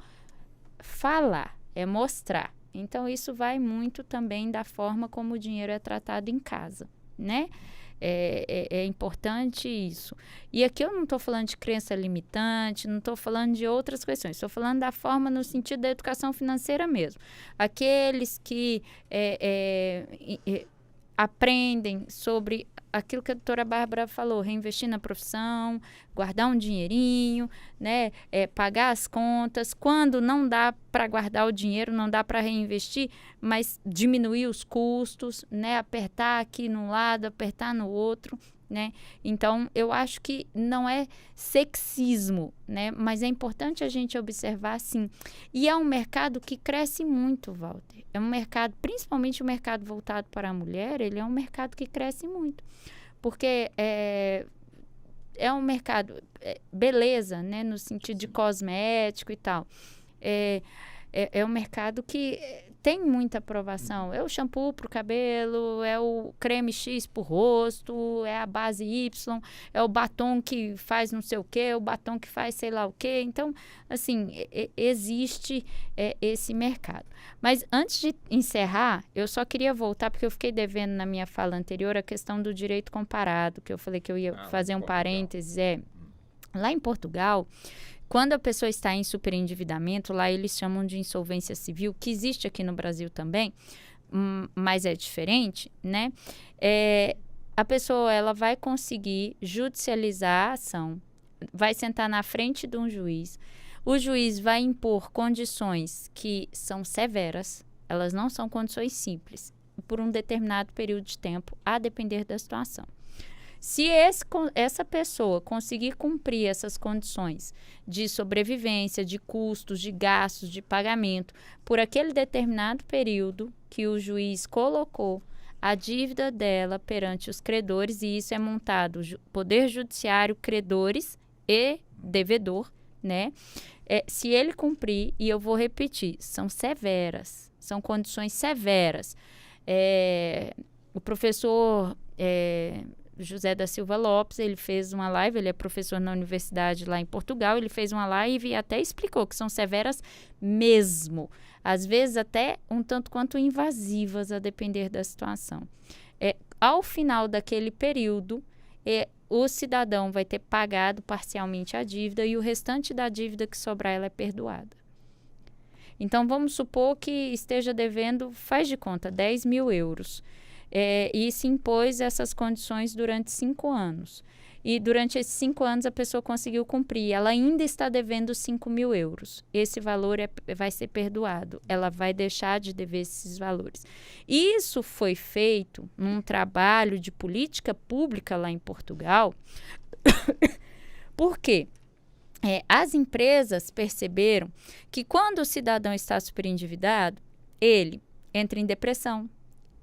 falar, é mostrar. Então, isso vai muito também da forma como o dinheiro é tratado em casa, né? É importante isso. E aqui eu não estou falando de crença limitante, não estou falando de outras questões, estou falando da forma no sentido da educação financeira mesmo. Aqueles que aprendem sobre aquilo que a doutora Bárbara falou, reinvestir na profissão, guardar um dinheirinho, né? Pagar as contas. Quando não dá para guardar o dinheiro, não dá para reinvestir, mas diminuir os custos, né? Apertar aqui num lado, apertar no outro, né? Então, eu acho que não é sexismo, né? Mas é importante a gente observar, sim. E é um mercado que cresce muito, Walter. É um mercado, principalmente o mercado voltado para a mulher, ele é um mercado que cresce muito. Porque é um mercado, beleza, né? No sentido de cosmético e tal. É um mercado que tem muita aprovação. É o shampoo para o cabelo, é o creme X para o rosto, é a base Y, é o batom que faz não sei o quê, o batom que faz sei lá o quê. Então, assim, existe esse mercado. Mas antes de encerrar, eu só queria voltar, porque eu fiquei devendo na minha fala anterior a questão do direito comparado, que eu falei que eu ia fazer um parênteses. Lá em Portugal, quando a pessoa está em superendividamento, lá eles chamam de insolvência civil, que existe aqui no Brasil também, mas é diferente, né? A pessoa ela vai conseguir judicializar a ação, vai sentar na frente de um juiz, o juiz vai impor condições que são severas, elas não são condições simples, por um determinado período de tempo, a depender da situação. Se essa pessoa conseguir cumprir essas condições de sobrevivência, de custos, de gastos, de pagamento, por aquele determinado período que o juiz colocou a dívida dela perante os credores, e isso é montado Poder Judiciário, credores e devedor, né? Se ele cumprir, e eu vou repetir, são severas, são condições severas. O professor José da Silva Lopes, ele fez uma live, ele é professor na universidade lá em Portugal, ele fez uma live e até explicou que são severas mesmo, às vezes até um tanto quanto invasivas, a depender da situação. Ao final daquele período, o cidadão vai ter pagado parcialmente a dívida e o restante da dívida que sobrar, ela é perdoada. Então, vamos supor que esteja devendo, faz de conta, 10 mil euros. E se impôs essas condições durante 5 anos. E durante esses 5 anos a pessoa conseguiu cumprir. Ela ainda está devendo 5 mil euros. Esse valor vai ser perdoado. Ela vai deixar de dever esses valores. Isso foi feito num trabalho de política pública lá em Portugal. Por quê? As empresas perceberam que quando o cidadão está superendividado, ele entra em depressão,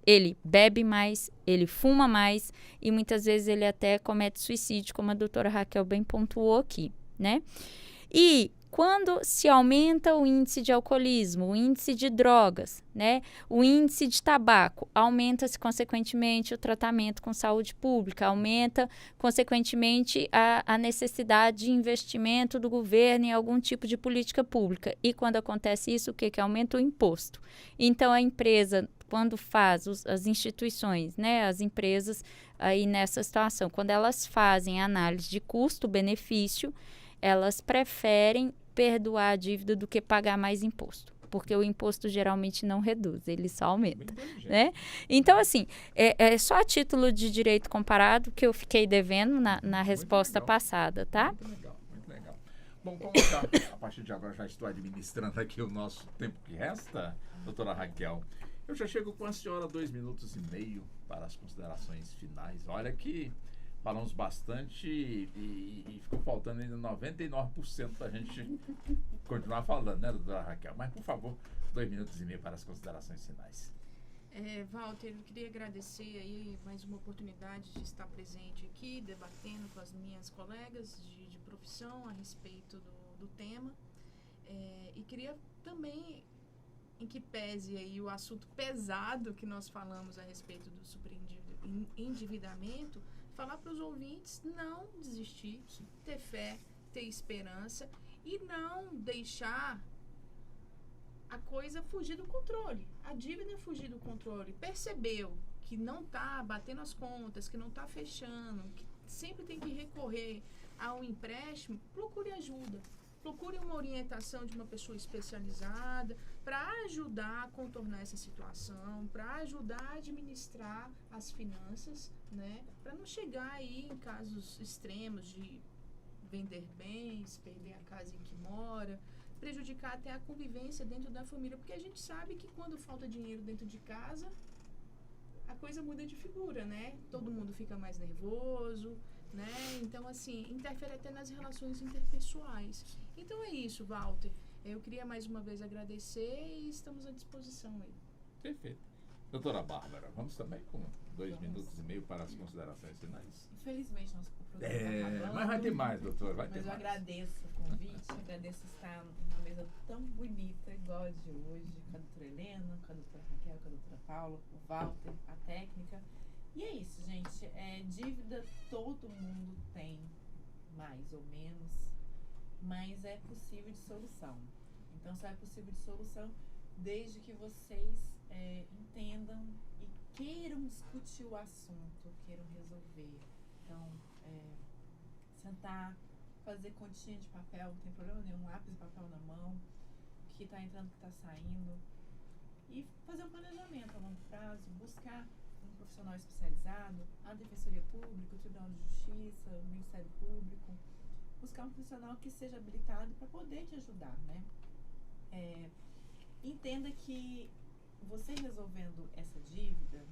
ele bebe mais, ele fuma mais e muitas vezes ele até comete suicídio, como a doutora Raquel bem pontuou aqui, né? E quando se aumenta o índice de alcoolismo, o índice de drogas, né? O índice de tabaco, aumenta-se consequentemente o tratamento com saúde pública, aumenta consequentemente a necessidade de investimento do governo em algum tipo de política pública. E quando acontece isso, o que aumenta? O imposto. Então, a empresa, quando faz, as instituições, né, as empresas aí nessa situação, quando elas fazem análise de custo-benefício, elas preferem perdoar a dívida do que pagar mais imposto, porque o imposto geralmente não reduz, ele só aumenta, né? Então, assim, só a título de direito comparado que eu fiquei devendo na resposta passada, tá? Muito legal, muito legal. Bom, como está, a partir de agora já estou administrando aqui o nosso tempo que resta, doutora Raquel. Eu já chego com a senhora 2 minutos e meio para as considerações finais. Olha que falamos bastante e ficou faltando ainda 99% para a gente continuar falando, né, doutora Raquel? Mas, por favor, 2 minutos e meio para as considerações finais. Walter, eu queria agradecer aí mais uma oportunidade de estar presente aqui, debatendo com as minhas colegas de profissão a respeito do tema. E queria também, em que pese aí o assunto pesado que nós falamos a respeito do superendividamento, falar para os ouvintes não desistir, ter fé, ter esperança e não deixar a coisa fugir do controle, a dívida fugir do controle. Percebeu que não está batendo as contas, que não está fechando, que sempre tem que recorrer a um empréstimo, procure ajuda. Procure uma orientação de uma pessoa especializada, para ajudar a contornar essa situação, para ajudar a administrar as finanças, né? Para não chegar aí em casos extremos de vender bens, perder a casa em que mora, prejudicar até a convivência dentro da família, porque a gente sabe que quando falta dinheiro dentro de casa, a coisa muda de figura, né? Todo mundo fica mais nervoso, né? Então, assim, interfere até nas relações interpessoais. Então é isso, Walter. Eu queria mais uma vez agradecer e estamos à disposição aí. Perfeito. Doutora Bárbara, vamos também com 2 minutos e meio para as considerações finais. Infelizmente, nosso programa está acabando. Mas vai ter mais, doutora, vai ter Mas eu mais. agradeço o convite, agradeço estar numa mesa tão bonita, igual a de hoje, com a doutora Helena, com a doutora Raquel, com a doutora Paula, o Walter, a técnica. E é isso, gente. Dívida todo mundo tem, mais ou menos, mas é possível de solução. Então, só é possível de solução desde que vocês entendam e queiram discutir o assunto, queiram resolver. Então, sentar, fazer continha de papel, não tem problema nenhum, lápis e papel na mão, o que está entrando, o que está saindo, e fazer um planejamento a longo prazo, buscar um profissional especializado, a Defensoria Pública, o Tribunal de Justiça, o Ministério Público, buscar um profissional que seja habilitado para poder te ajudar, né? Entenda que você resolvendo essa dívida,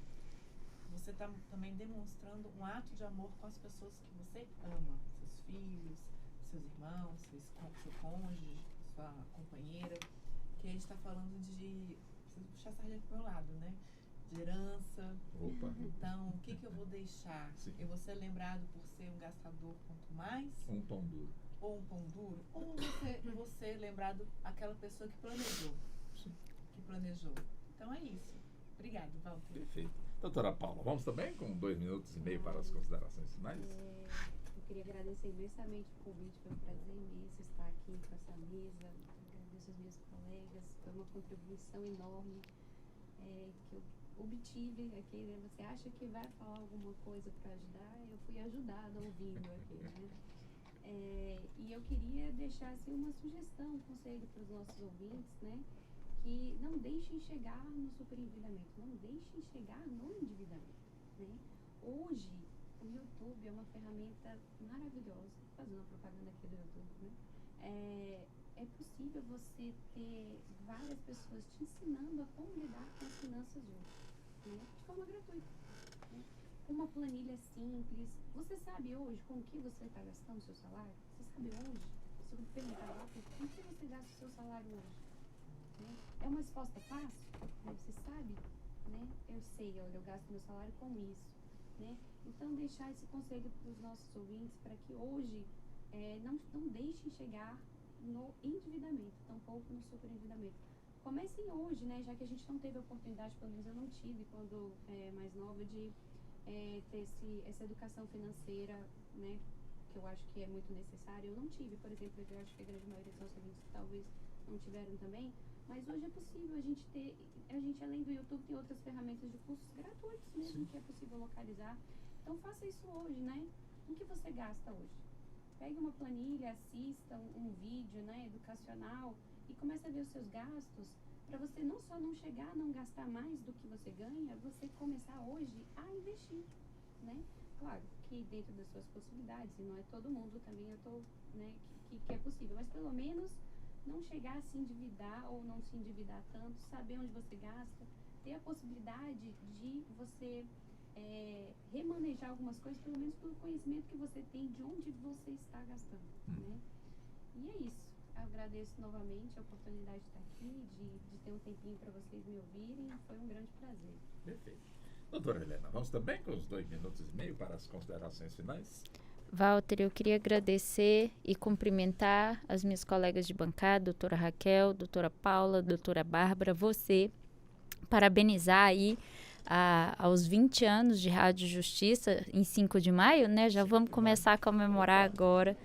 você está também demonstrando um ato de amor com as pessoas que você ama, seus filhos, seus irmãos, seu cônjuge, sua companheira, que a gente está falando de, preciso puxar a sardinha pro meu lado, né? De herança. Opa. Então, o que eu vou deixar? Sim. Eu vou ser lembrado por ser um gastador quanto mais? Um pão duro. Ou um pão duro? Ou você ser lembrado aquela pessoa que planejou? Sim. Que planejou. Então é isso. Obrigada, Walter. Perfeito. Doutora Paula, vamos também com 2 minutos e meio para as considerações finais? Eu queria agradecer imensamente o convite, foi um prazer imenso estar aqui com essa mesa. Agradeço aos meus colegas, foi uma contribuição enorme que eu obtive aqui, né? Você acha que vai falar alguma coisa para ajudar? Eu fui ajudada ouvindo aqui, né? E eu queria deixar assim, uma sugestão, um conselho para os nossos ouvintes, né? Que não deixem chegar no superendividamento, não deixem chegar no endividamento, né? Hoje, o YouTube é uma ferramenta maravilhosa, fazendo uma propaganda aqui do YouTube, né? É possível você ter várias pessoas te ensinando a como lidar com as finanças hoje, né? De forma gratuita, né? Uma planilha simples. Você sabe hoje com que você está gastando o seu salário? Você sabe hoje, se eu perguntar lá, com que você gasta o seu salário hoje? Né? É uma resposta fácil? Né? Você sabe? Né? Eu sei, olha, eu gasto meu salário com isso. Né? Então, deixar esse conselho para os nossos ouvintes, para que hoje não deixem chegar no endividamento, tampouco no superendividamento. Comecem hoje, né? Já que a gente não teve a oportunidade, pelo menos eu não tive quando mais nova, de ter essa educação financeira, né? Que eu acho que é muito necessária. Eu não tive, por exemplo, eu acho que a grande maioria dos nossos ouvintes talvez não tiveram também, mas hoje é possível a gente além do YouTube tem outras ferramentas de cursos gratuitos mesmo. Sim. Que é possível localizar. Então faça isso hoje, né? O que você gasta hoje? Pegue uma planilha, assista um vídeo, né, educacional e comece a ver os seus gastos, para você não só não chegar a não gastar mais do que você ganha, você começar hoje a investir, né? Claro que dentro das suas possibilidades, e não é todo mundo também, eu tô, né, que é possível, mas pelo menos não chegar a se endividar ou não se endividar tanto, saber onde você gasta, ter a possibilidade de você remanejar algumas coisas, pelo menos pelo conhecimento que você tem de onde você está gastando, né? E é isso. Eu agradeço novamente a oportunidade de estar aqui, de ter um tempinho para vocês me ouvirem. Foi um grande prazer. Perfeito. Doutora Helena, vamos também com os 2 minutos e meio para as considerações finais? Walter, eu queria agradecer e cumprimentar as minhas colegas de bancada, doutora Raquel, doutora Paula, doutora Bárbara, você, parabenizar aí aos 20 anos de Rádio Justiça, em 5 de maio, né? Já vamos começar a comemorar agora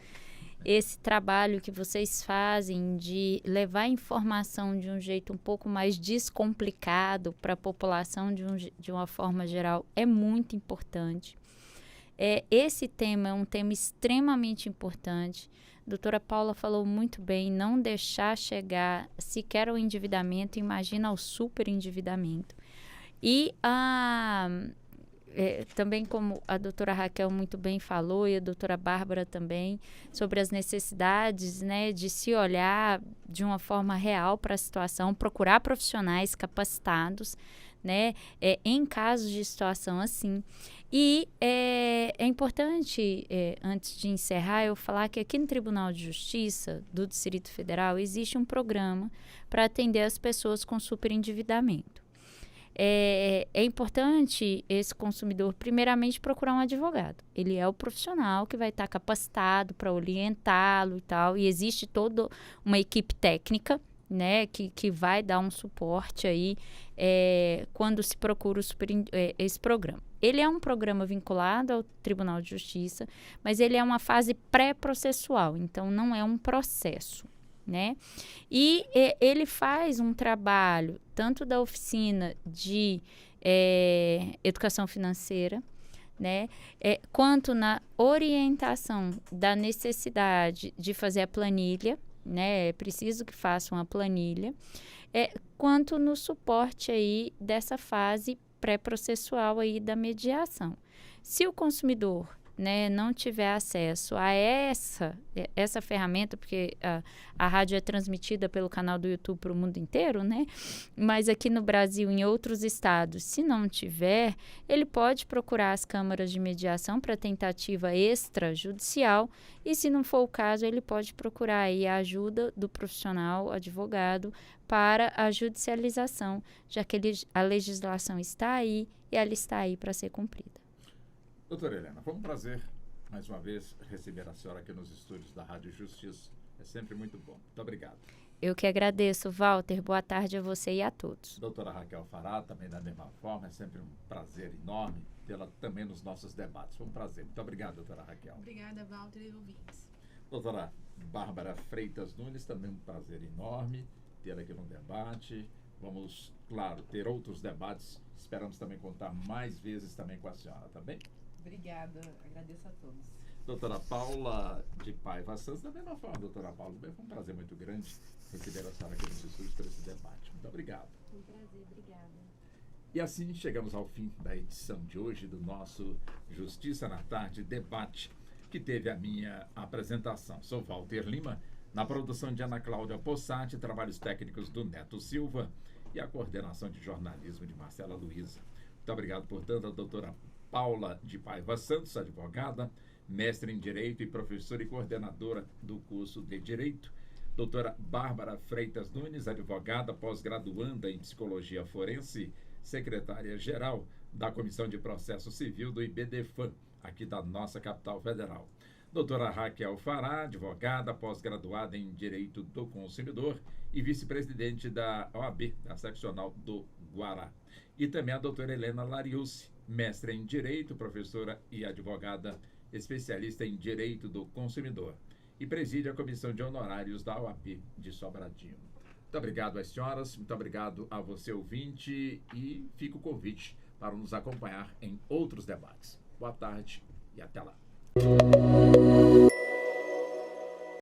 esse trabalho que vocês fazem de levar a informação de um jeito um pouco mais descomplicado para a população de uma forma geral, é muito importante. Esse tema é um tema extremamente importante. A doutora Paula falou muito bem, não deixar chegar sequer ao endividamento, imagina ao superendividamento. E também como a doutora Raquel muito bem falou e a doutora Bárbara também, sobre as necessidades, né, de se olhar de uma forma real para a situação, procurar profissionais capacitados, né, em casos de situação assim. E é importante, antes de encerrar, eu falar que aqui no Tribunal de Justiça do Distrito Federal existe um programa para atender as pessoas com superendividamento. É importante esse consumidor, primeiramente, procurar um advogado. Ele é o profissional que vai estar capacitado para orientá-lo e tal, e existe toda uma equipe técnica, né, que vai dar um suporte aí quando se procura esse programa. Ele é um programa vinculado ao Tribunal de Justiça, mas ele é uma fase pré-processual, então não é um processo, né? E ele faz um trabalho tanto da oficina de educação financeira, né, quanto na orientação da necessidade de fazer a planilha, né, é preciso que faça uma planilha, quanto no suporte aí dessa fase pré-processual aí da mediação. Se o consumidor, né, não tiver acesso a essa ferramenta, porque a rádio é transmitida pelo canal do YouTube para o mundo inteiro, né? Mas aqui no Brasil, em outros estados, se não tiver, ele pode procurar as câmaras de mediação para tentativa extrajudicial e, se não for o caso, ele pode procurar aí a ajuda do profissional, advogado, para a judicialização, já que a legislação está aí e ela está aí para ser cumprida. Doutora Helena, foi um prazer, mais uma vez, receber a senhora aqui nos estúdios da Rádio Justiça. É sempre muito bom. Muito obrigado. Eu que agradeço, Walter. Boa tarde a você e a todos. Doutora Raquel Fará, também da mesma forma. É sempre um prazer enorme tê-la também nos nossos debates. Foi um prazer. Muito obrigado, doutora Raquel. Obrigada, Walter e ouvintes. Doutora Bárbara Freitas Nunes, também um prazer enorme tê-la aqui no debate. Vamos, claro, ter outros debates. Esperamos também contar mais vezes também com a senhora, tá bem? Obrigada, agradeço a todos. Doutora Paula de Paiva Santos, da mesma forma, doutora Paula, foi um prazer muito grande receber a senhora aqui nos estúdios para esse debate. Muito obrigado. Um prazer, obrigada. E assim chegamos ao fim da edição de hoje do nosso Justiça na Tarde debate, que teve a minha apresentação. Sou Walter Lima, na produção de Ana Cláudia Possati, trabalhos técnicos do Neto Silva e a coordenação de jornalismo de Marcela Luiza. Muito obrigado, portanto, a doutora Paula de Paiva Santos, advogada, mestre em Direito e professora e coordenadora do curso de Direito. Doutora Bárbara Freitas Nunes, advogada, pós-graduanda em Psicologia Forense, secretária-geral da Comissão de Processo Civil do IBDFAN, aqui da nossa capital federal. Doutora Raquel Fará, advogada, pós-graduada em Direito do Consumidor e vice-presidente da OAB, da seccional do Guará. E também a doutora Helena Lariucci, mestre em Direito, professora e advogada especialista em Direito do Consumidor. E preside a Comissão de Honorários da OAB de Sobradinho. Muito obrigado às senhoras, muito obrigado a você, ouvinte, e fica o convite para nos acompanhar em outros debates. Boa tarde e até lá.